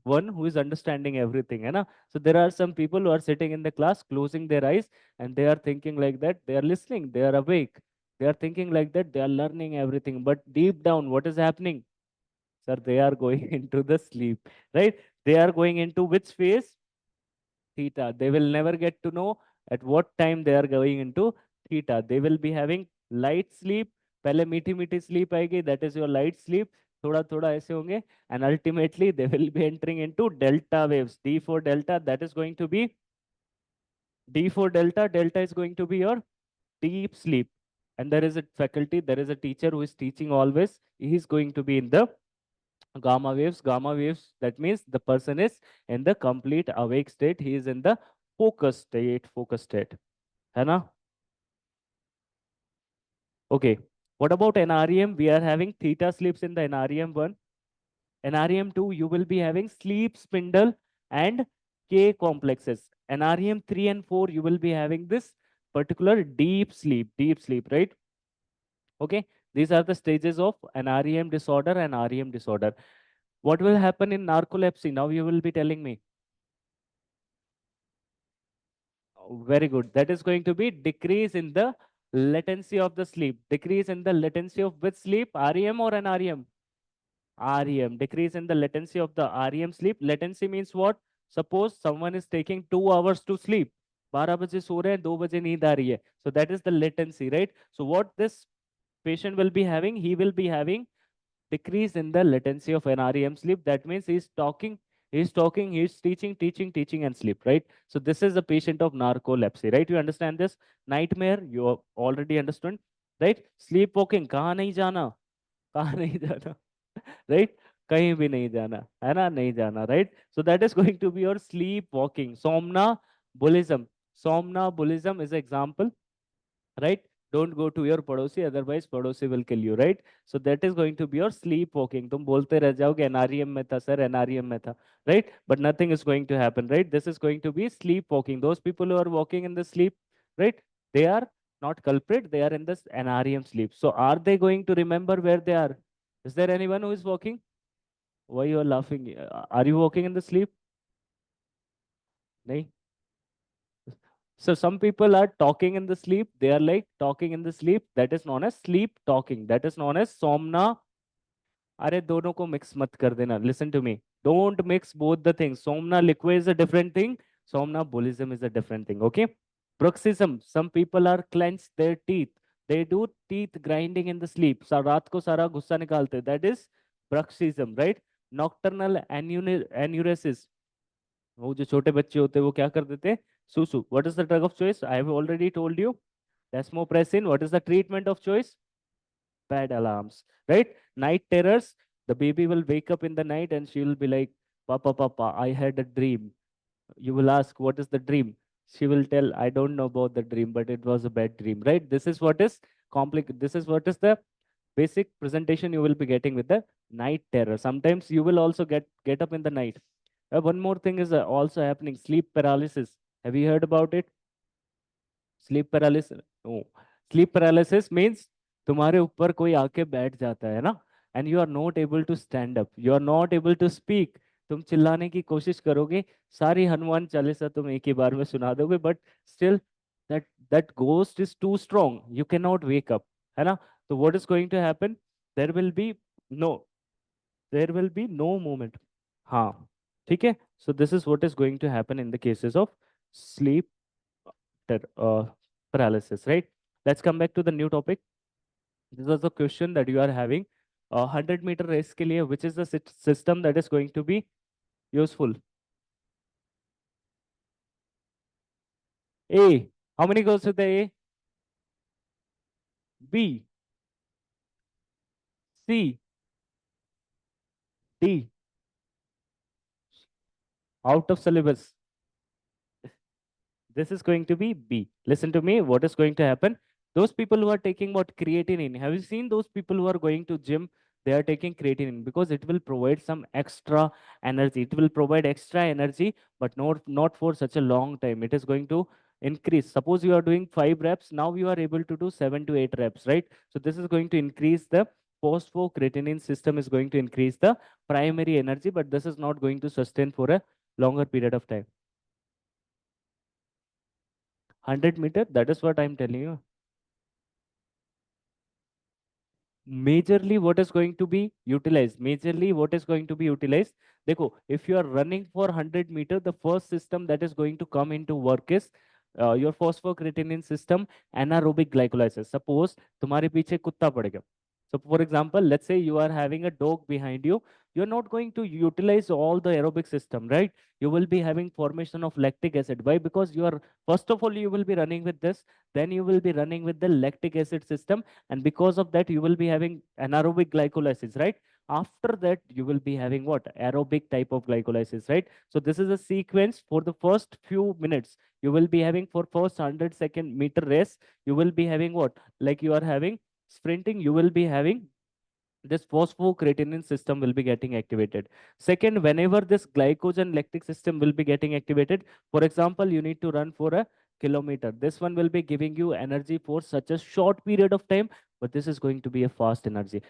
one who is understanding everything, you know. So there are some people who are sitting in the class, closing their eyes, and they are thinking like that. They are listening. They are awake. They are thinking like that. They are learning everything. But deep down, what is happening? Sir, they are going into the sleep, right? They are going into which phase? Theta. They will never get to know at what time they are going into theta. They will be having light sleep. पहले मीठी मीठी sleep आएगी. That is your light sleep. थोड़ा थोड़ा ऐसे होंगे. And ultimately they will be entering into delta waves. D for delta. That is going to be D for delta. Delta is going to be your deep sleep. And there is a faculty. There is a teacher who is teaching always. He is going to be in the gamma waves. That means the person is in the complete awake state. He is in the focus state, है ना? Okay, what about NREM? We are having theta sleeps in the NREM 1. NREM 2, you will be having sleep spindle and K complexes. NREM 3 and 4, you will be having this particular deep sleep, right? Okay, these are the stages of an REM disorder and REM disorder. What will happen in narcolepsy? Now you will be telling me. Oh, very good. That is going to be decrease in the latency of the sleep. Decrease in the latency of which sleep? REM or an REM? REM. Decrease in the latency of the REM sleep. Latency means what? Suppose someone is taking 2 hours to sleep. 12 बजे सो रहे हैं, 2 बजे नींद आ रही है. So that is the latency, right? So what this patient will be having? He will be having decrease in the latency of an REM sleep. That means he's teaching, and sleep, right? So this is a patient of narcolepsy, right? You understand this? Nightmare, you have already understood, right? Sleepwalking, कहाँ नहीं जाना, कहाँ नहीं जाना, right? कहीं भी नहीं जाना, है ना? नहीं जाना, right? So that is going to be your sleepwalking. Somnambulism is an example, right? Don't go to your पड़ोसी, otherwise पड़ोसी will kill you, right? So that is going to be your sleepwalking. तुम बोलते रह जाओगे NREM में था sir, NREM में था, right? But nothing is going to happen, right? This is going to be sleepwalking. Those people who are walking in the sleep, right? They are not culprit. They are in this NREM sleep. So are they going to remember where they are? Is there anyone who is walking? Why you are laughing? Are you walking in the sleep? नहीं. So some people are talking in the sleep. They are like talking in the sleep. That is known as sleep talking. That is known as somna. अरे दोनों को mix मत कर देना. Listen to me. Don't mix both the things. Somna liquid is a different thing. Somnambulism is a different thing. Okay. Bruxism. Some people are clenched their teeth. They do teeth grinding in the sleep. रात को सारा गुस्सा निकालते. That is bruxism, right? Nocturnal enuresis. वो जो छोटे बच्चे होते हैं वो क्या कर देते हैं? Susu. What is the drug of choice? I have already told you. Desmopressin, what is the treatment of choice? Bad alarms, right? Night terrors, the baby will wake up in the night and she will be like, Papa, Papa, I had a dream. You will ask, what is the dream? She will tell, I don't know about the dream, but it was a bad dream, right? This is what is this is what is the basic presentation you will be getting with the night terror. Sometimes you will also get up in the night. One more thing is also happening, sleep paralysis. Have you heard about it? Sleep paralysis, no, sleep paralysis means तुम्हारे ऊपर कोई आके बैठ जाता है ना, and you are not able to stand up, you are not able to speak. तुम चिल्लाने की कोशिश करोगे, सारी हनुमान चालीसा तुम एक ही बार में सुना दोगे, but still that that ghost is too strong, you can not wake up, है ना? तो what is going to happen? There will be no, there will be no movement. हाँ, ठीक है। So this is what is going to happen in the cases of sleep paralysis, right? Let's come back to the new topic. This was the question that you are having. 100-meter race के लिए, which is the system that is going to be useful? A. How many goes with the A? B. C. D. Out of syllabus. This is going to be B. Listen to me. What is going to happen? Those people who are taking what creatinine, have you seen those people who are going to gym? They are taking creatinine because it will provide some extra energy. It will provide extra energy, but not for such a long time. It is going to increase. Suppose you are doing 5 reps, now you are able to do 7 to 8 reps, right? So this is going to increase the phosphocreatinine system is going to increase the primary energy, but this is not going to sustain for a longer period of time. 100 meter, that is what I'm telling you. Majorly what is going to be utilized, majorly what is going to be utilized, देखो, if you are running for 100 meter, the first system that is going to come into work is your phosphocreatinine system, anaerobic glycolysis. Suppose तुम्हारे पीछे कुत्ता पड़ गया, so for example, let's say you are having a dog behind you, you're not going to utilize all the aerobic system, right? You will be having formation of lactic acid. Why? Because you are, first of all, you will be running with this, then you will be running with the lactic acid system, and because of that you will be having anaerobic glycolysis, right? After that you will be having what? Aerobic type of glycolysis, right? So this is a sequence. For the first few minutes you will be having, for first 100 meter race, you will be having what, like you are having sprinting, you will be having this phosphocreatinine system will be getting activated. Second, whenever this glycogen lactic system will be getting activated, for example, you need to run for a kilometer. This one will be giving you energy for such a short period of time, but this is going to be a fast energy.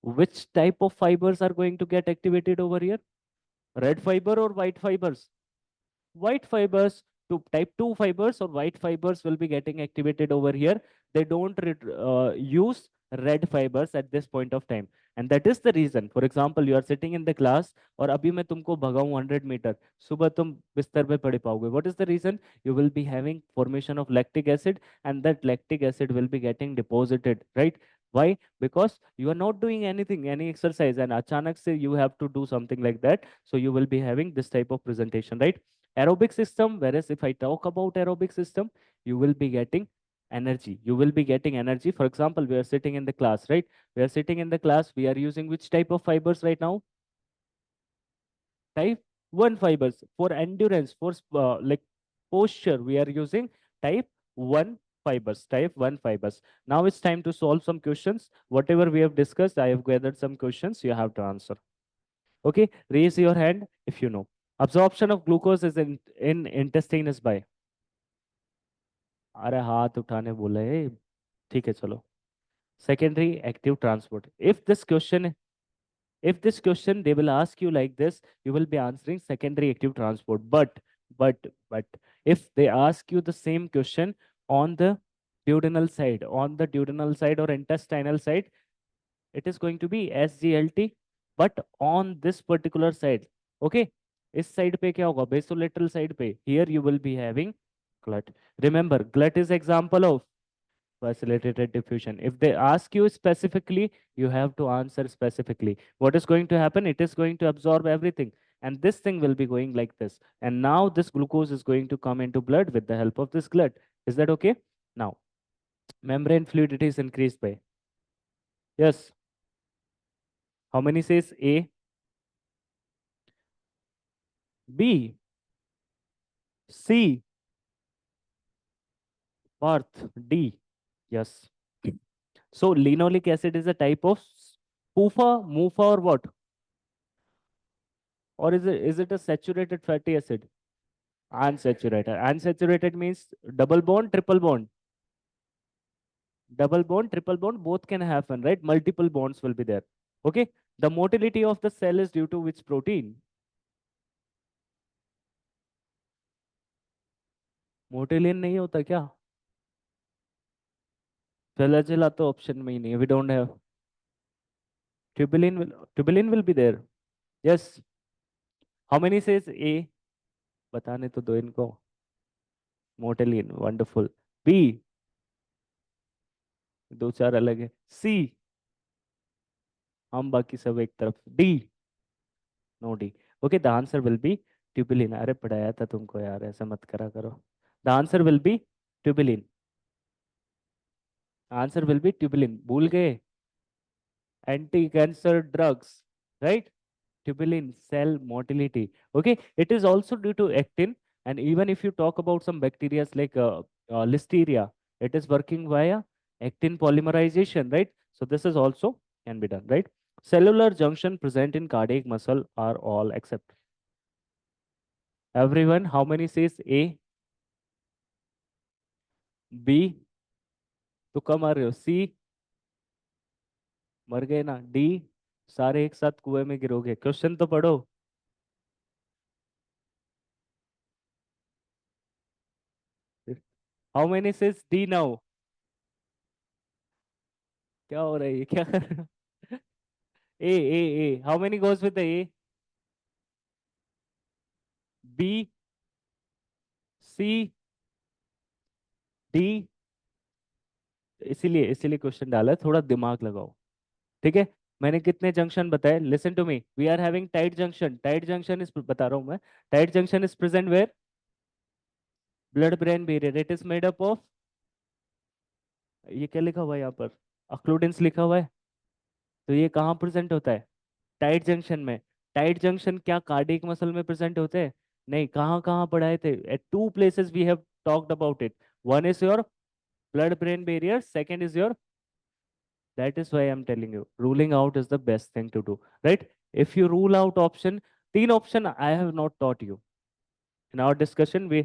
Which type of fibers are going to get activated over here? Red fiber or white fibers? White fibers, to type 2 fibers or white fibers will be getting activated over here. They don't use red fibers at this point of time, and that is the reason. For example, you are sitting in the class और अभी मैं तुमको भगाऊं 100 meter, सुबह तुम बिस्तर पे पड़े पाओगे. What is the reason? You will be having formation of lactic acid, and that lactic acid will be getting deposited, right? Why? Because you are not doing anything, any exercise, and achanak se you have to do something like that, so you will be having this type of presentation, right? Aerobic system, whereas if I talk about aerobic system, you will be getting energy, you will be getting energy. For example, we are sitting in the class, right? We are sitting in the class, we are using which type of fibers right now? Type 1 fibers. For endurance, for like posture, we are using type 1 fibers, type 1 fibers. Now it's time to solve some questions. Whatever we have discussed, I have gathered some questions, you have to answer. Okay, raise your hand if you know. Absorption of glucose is in intestine is by, अरे हाथ उठाने बोला है, ठीक है चलो. Secondary active transport. If this question they will ask you like this, you will be answering secondary active transport. But if they ask you the same question on the duodenal side or intestinal side, it is going to be SGLT, but on this particular side, okay, इस side पे क्या होगा? बेसोलेटरल side पे, here you will be having glut. Remember, glut is example of facilitated diffusion. If they ask you specifically, you have to answer specifically. What is going to happen? It is going to absorb everything, and this thing will be going like this, and now this glucose is going to come into blood with the help of this glut. Is that okay? Now Membrane fluidity is increased by. Yes. How many says A? B, C, Earth, D. Yes. So linoleic acid is a type of PUFA, MUFA, or what? Or is it a saturated fatty acid? Unsaturated. Unsaturated means double bond, triple bond. Double bond, triple bond, both can happen, right? Multiple bonds will be there. Okay. The motility of the cell is due to which protein? मोटिलिन नहीं होता क्या? Flagella तो option में ही नहीं है. We don't have. Tubulin will be there. Yes. How many says A? बताने तो दो इनको. मोटिलिन. Wonderful. B. दो चार अलग है. C. हम बाकी सब एक तरफ. D. No D. Okay, the answer will be tubulin. अरे पढ़ाया था तुमको यार, ऐसा मत करा करो. The answer will be tubulin. Answer will be tubulin. भूल गए? Anti-cancer drugs, right? Tubulin, cell motility. Okay, it is also due to actin. And even if you talk about some bacteria like listeria, it is working via actin polymerization, right? So this is also can be done, right? Cellular junction present in cardiac muscle are all except. Everyone, how many says A? B? तो कम आ रहे हो. C? मर गए ना. D? सारे एक साथ कुएं में गिरोगे. क्वेश्चन तो पढ़ो. How many says D now? क्या हो रहा है ये? क्या कर रहे हो? A. How many goes with the A? B, C, D. इसीलिए इसीलिए क्वेश्चन डाला है, थोड़ा दिमाग लगाओ. ठीक है. मैंने कितने जंक्शन बताए? Listen to me. We are having tight junction. Tight junction is, बता रहा हूं मैं. Tight junction is present where? Blood brain barrier. It is made up of. ये क्या लिखा हुआ है यहाँ पर? अक्लूडेंस लिखा हुआ है. तो ये कहाँ प्रेजेंट होता है? टाइट जंक्शन में. टाइट जंक्शन क्या कार्डियक मसल में प्रेजेंट होते हैं? नहीं. कहाँ कहाँ पढ़ाए थे? At two places we have talked about it. One is your blood brain barrier, second is your. That is why I'm telling you, ruling out is the best thing to do, right? If you rule out option, तीन option I have not taught you in our discussion. We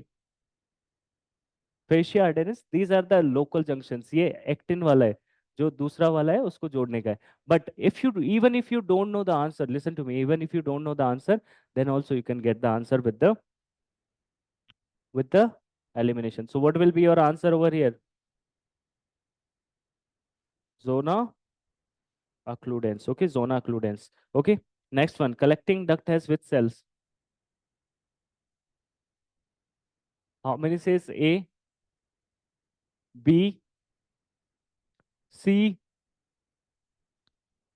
fascia adhesions, these are the local junctions. ये actin वाला है. जो दूसरा वाला है उसको जोड़ने का है. But if you, even if you don't know the answer, listen to me, even if you don't know the answer, then also you can get the answer with the elimination. So what will be your answer over here? Zona occludens. Okay, zona occludens. Okay. Next one, collecting duct has with cells. How many says A, B, C,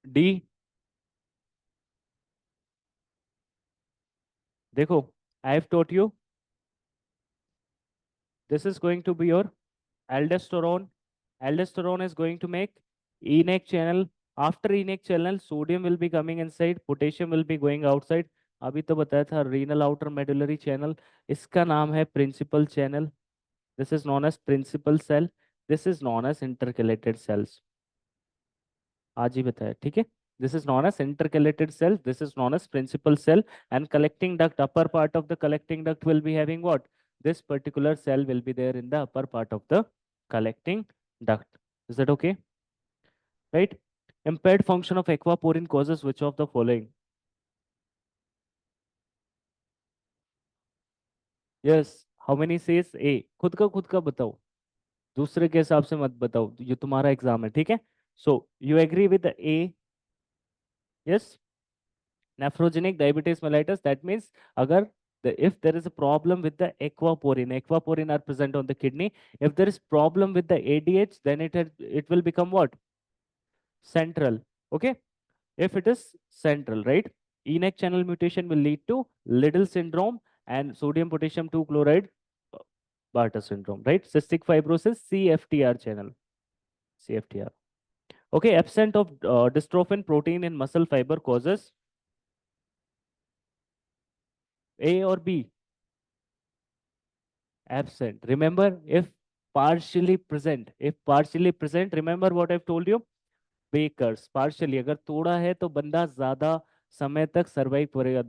D? देखो, I have taught you. This is going to be your aldosterone. Aldosterone is going to make ENaC channel. After ENaC channel, sodium will be coming inside, potassium will be going outside. अभी तो बताया था renal outer medullary channel. इसका नाम है principal channel. This is known as principal cell. This is known as intercalated cells. आज ही बताया. ठीक है. This is known as intercalated cell. This is known as principal cell. And collecting duct, upper part of the collecting duct will be having what? This particular cell will be there in the upper part of the collecting duct. Is that okay? Right? Impaired function of aquaporin causes which of the following? Yes. How many says A? खुद का बताओ. दूसरे के हिसाब से मत बताओ. ये तुम्हारा एग्जाम है. ठीक है. So you agree with the A? Yes. Nephrogenic diabetes mellitus, that means agar if there is a problem with the aquaporin are present on the kidney. If there is problem with the ADH, then it will become what? Central. Okay. If it is central, right? ENaC channel mutation will lead to Liddle syndrome and sodium potassium 2 chloride Bartter syndrome, right? Cystic fibrosis, CFTR channel. CFTR. Okay, absent of dystrophin protein in muscle fiber causes A or B? Absent. Remember, if partially present, remember what I've told you? Bakers, partially. अगर थोड़ा है तो बंदा ज्यादा समय तक survive करेगा.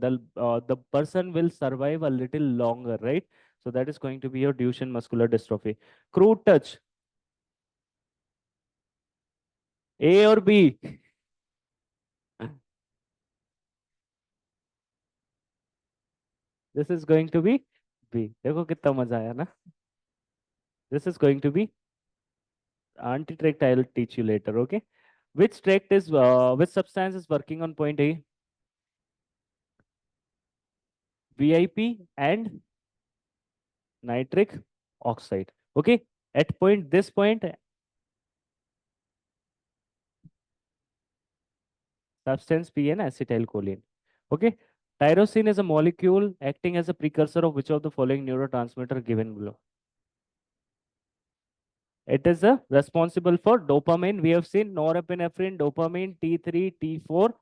The person will survive a little longer, right? So that is going to be your Duchenne muscular dystrophy. Crude touch, A or B? This is going to be B. देखो कितना मजा आया ना? This is going to be anti-tract. I'll teach you later. Okay. Which substance is working on point A? VIP and nitric oxide. Okay. At this point, substance P and acetylcholine. Okay. Tyrosine is a molecule acting as a precursor of which of the following neurotransmitter given below? It is responsible for dopamine. We have seen norepinephrine, dopamine, T3, T4,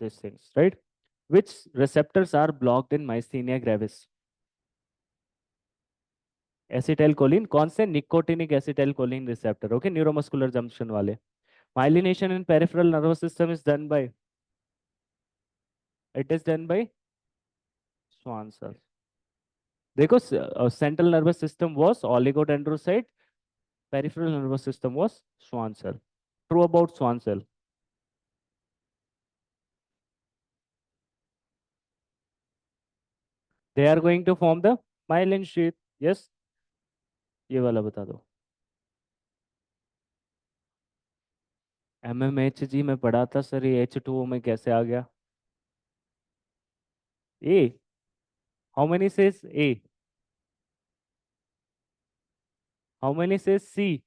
these things, right? Which receptors are blocked in myasthenia gravis? Acetylcholine. कौन से? Nicotinic acetylcholine receptor. Okay, neuromuscular junction वाले. Myelination in peripheral nervous system is done by, it is done by Schwann cell. देखो, central nervous system was oligodendrocyte, peripheral nervous system was Schwann cell. True about Schwann cell. They are going to form the myelin sheath. Yes, ये वाला बता दो. MmHg में पढ़ा था sir, ये H2O में कैसे आ गया? A. How many says A? How many says C?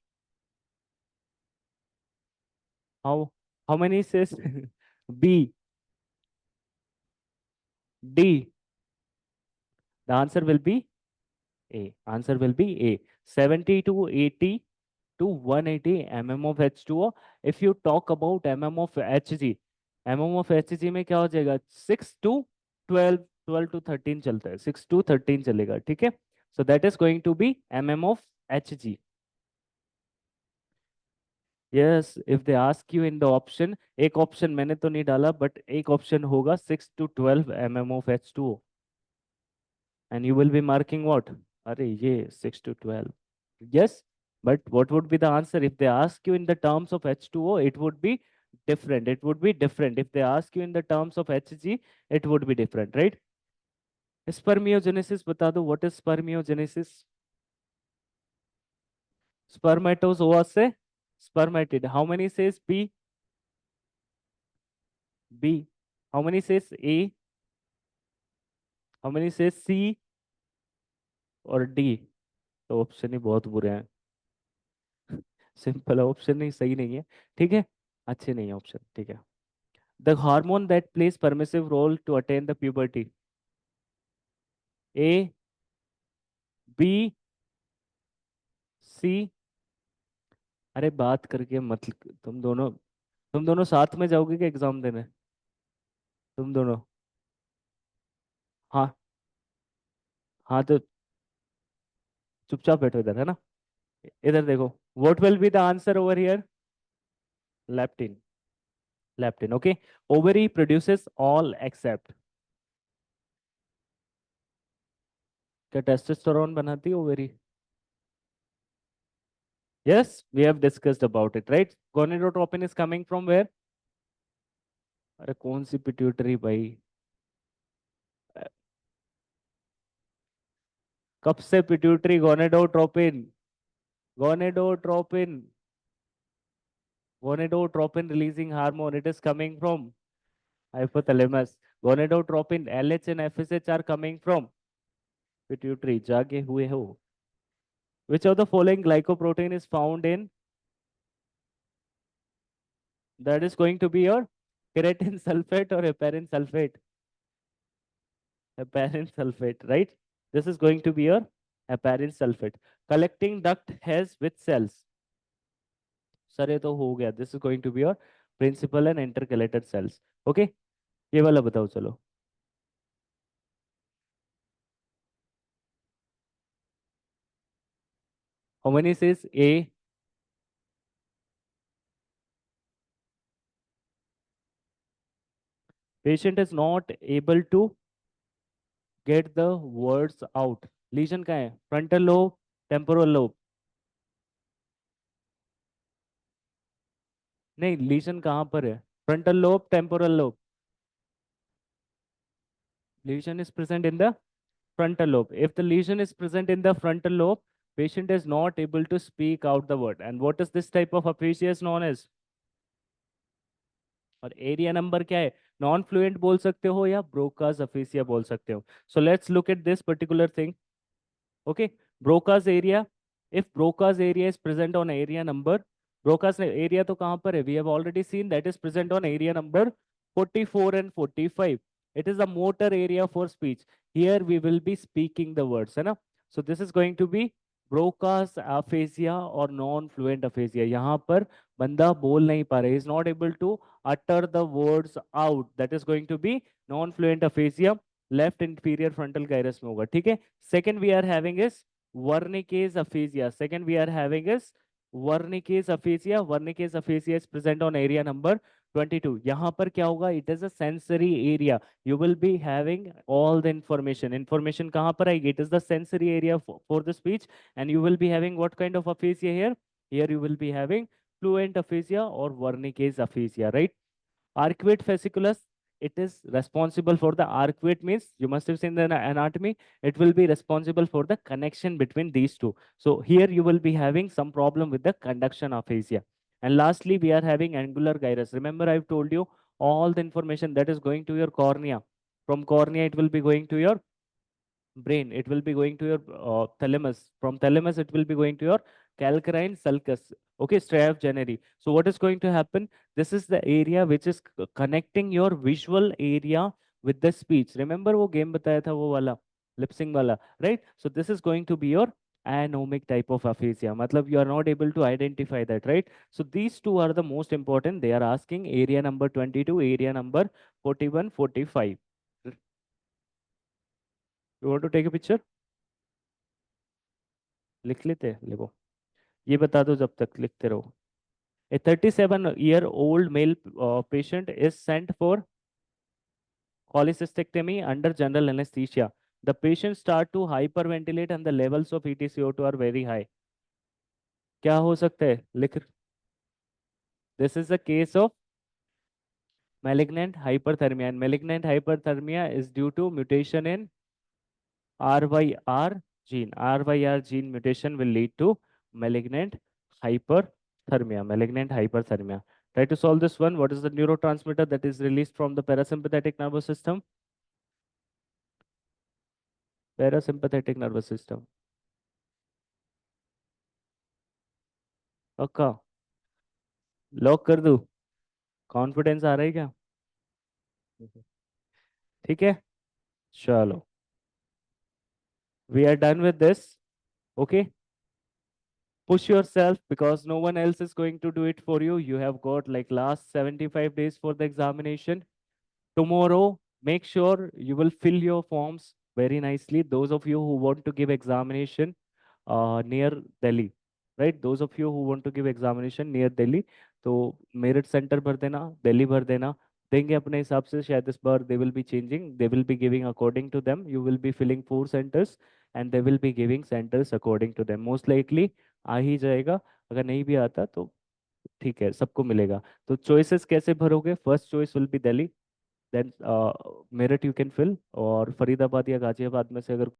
How many says B? D? The answer will be A. Answer will be A. 70 to 80 to 180 mm of H2O. If you talk about mm of Hg, mm of Hg में क्या हो जाएगा? 6 to 12, 12 to 13 चलता है. 6 to 13 चलेगा, ठीक है? So that is going to be mm of Hg. Yes, if they ask you in the option, एक option मैंने तो नहीं डाला, but एक option होगा 6 to 12 mm of H2O. And you will be marking what? अरे ये 6 to 12. Yes, but what would be the answer if they ask you in the terms of H2O? It would be different. It would be different. If they ask you in the terms of Hg, it would be different, right? Spermiogenesis बता दो. What is spermiogenesis? Spermatozoa से spermatid. How many says B? B. How many says A? How many says C और D? तो option ही बहुत बुरे हैं. Simple option नहीं, सही नहीं है. ठीक है, अच्छे नहीं है ऑप्शन. ठीक है. The hormone that plays permissive role to attain the puberty. A, B, C. अरे बात करके मत. तुम दोनों साथ में जाओगे क्या एग्जाम देने? तुम दोनों. हाँ. हाँ तो चुपचाप बैठो इधर, है ना? इधर देखो. What will be the answer over here? Leptin. Leptin. Okay. Ovary produces all except. क्या टेस्टोस्टेरोन बनाती है ovary? Yes, we have discussed about it, right? Gonadotropin is coming from where? अरे कौन सी पिट्यूटरी भाई? अ, कब से pituitary? Gonadotropin. Gonadotropin. Gonadotropin releasing hormone. It is coming from hypothalamus. Gonadotropin, LH and FSH are coming from pituitary. जागे हुए हो. Which of the following glycoprotein is found in? That is going to be your keratin sulfate or heparin sulfate. Heparin sulfate, right? This is going to be your heparin sulfate. Collecting duct has which cells? Sir ये तो हो गया, this is going to be your principal and intercalated cells. Okay, ये वाला बताओ चलो। How many says A? Patient is not able to get the words out. Lesion का है फ्रंटल लोब, टेम्पोरल लोब? नहीं, लीजन कहाँ पर है? Frontal lobe, temporal lobe? Lesion is present in the frontal lobe. If the lesion is present in the frontal lobe, patient is not able to speak out the word. And what is this type of aphasia is known as? और area number क्या है? Non fluent बोल सकते हो या Broca's AfrAsia बोल सकते हो। So let's look at this particular thing. Okay, Broca's area. If Broca's area is present on area number, Broca's area तो कहाँ पर है? We have already seen that is present on area number 44 and 45. It is the motor area for speech. Here we will be speaking the words, है ना? So this is going to be Broca's aphasia or non-fluent aphasia. यहाँ पर बंदा बोल नहीं पा रहा. He is not able to utter the words out. That is going to be non-fluent aphasia. Left inferior frontal gyrus में होगा, ठीक है। Second we are having is Wernicke's aphasia. Second we are having is Wernicke's aphasia. Wernicke's aphasia is present on area number 22। यहाँ पर क्या होगा? It is a sensory area. You will be having all the information. Information कहाँ पर आएगी? It is the sensory area for the speech and you will be having what kind of AfrAsia here? Here you will be having fluent aphasia और Wernicke's aphasia, right? Arcuate fasciculus, it is responsible for the arcuate means you must have seen the anatomy. It will be responsible for the connection between these two. So here you will be having some problem with the conduction aphasia. And lastly, we are having angular gyrus. Remember, I've told you all the information that is going to your cornea. From cornea, it will be going to your brain. It will be going to your thalamus. From thalamus, it will be going to your calcarine sulcus. Okay, staph generi. So what is going to happen? This is the area which is connecting your visual area with the speech. Remember वो game बताया था वो वाला lip-sync वाला, right? So this is going to be your anomic type of aphasia. मतलब you are not able to identify that, right? So these two are the most important. They are asking area number 22, area number 41, 45. You want to take a picture? लिख लेते हैं, लिखो। ये बता दो जब तक लिखते रहो। A 37-year-old male patient is sent for cholecystectomy under general anesthesia. The patient start to hyperventilate and the levels of EtCO2 are very high. क्या हो सकता है? लिख। This is a case of malignant hyperthermia, and malignant hyperthermia is due to mutation in RYR gene. RYR gene mutation will lead to malignant hyperthermia. Malignant hyperthermia. Try to solve this one. What is the neurotransmitter that is released from the parasympathetic nervous system? Parasympathetic nervous system. पक्का? Lock कर दूं? Confidence आ रहा है क्या? ठीक है, चलो, we are done with this. Okay, push yourself because no one else is going to do it for you. You have got like last 75 days for the examination. Tomorrow, make sure you will fill your forms very nicely. Those of you who want to give examination near Delhi, right? Those of you who want to give examination near Delhi, तो Meerut centre भर देना, दिल्ली भर देना, देंगे अपने हिसाब से। शायद इस बार they will be changing, they will be giving according to them. You will be filling 4 centers and they will be giving centers according to them. Most likely आ ही जाएगा। अगर नहीं भी आता तो ठीक है, सबको मिलेगा। तो चॉइसेस कैसे भरोगे? First choice will be Delhi, then Meerut you can fill, और फरीदाबाद या गाजियाबाद में से अगर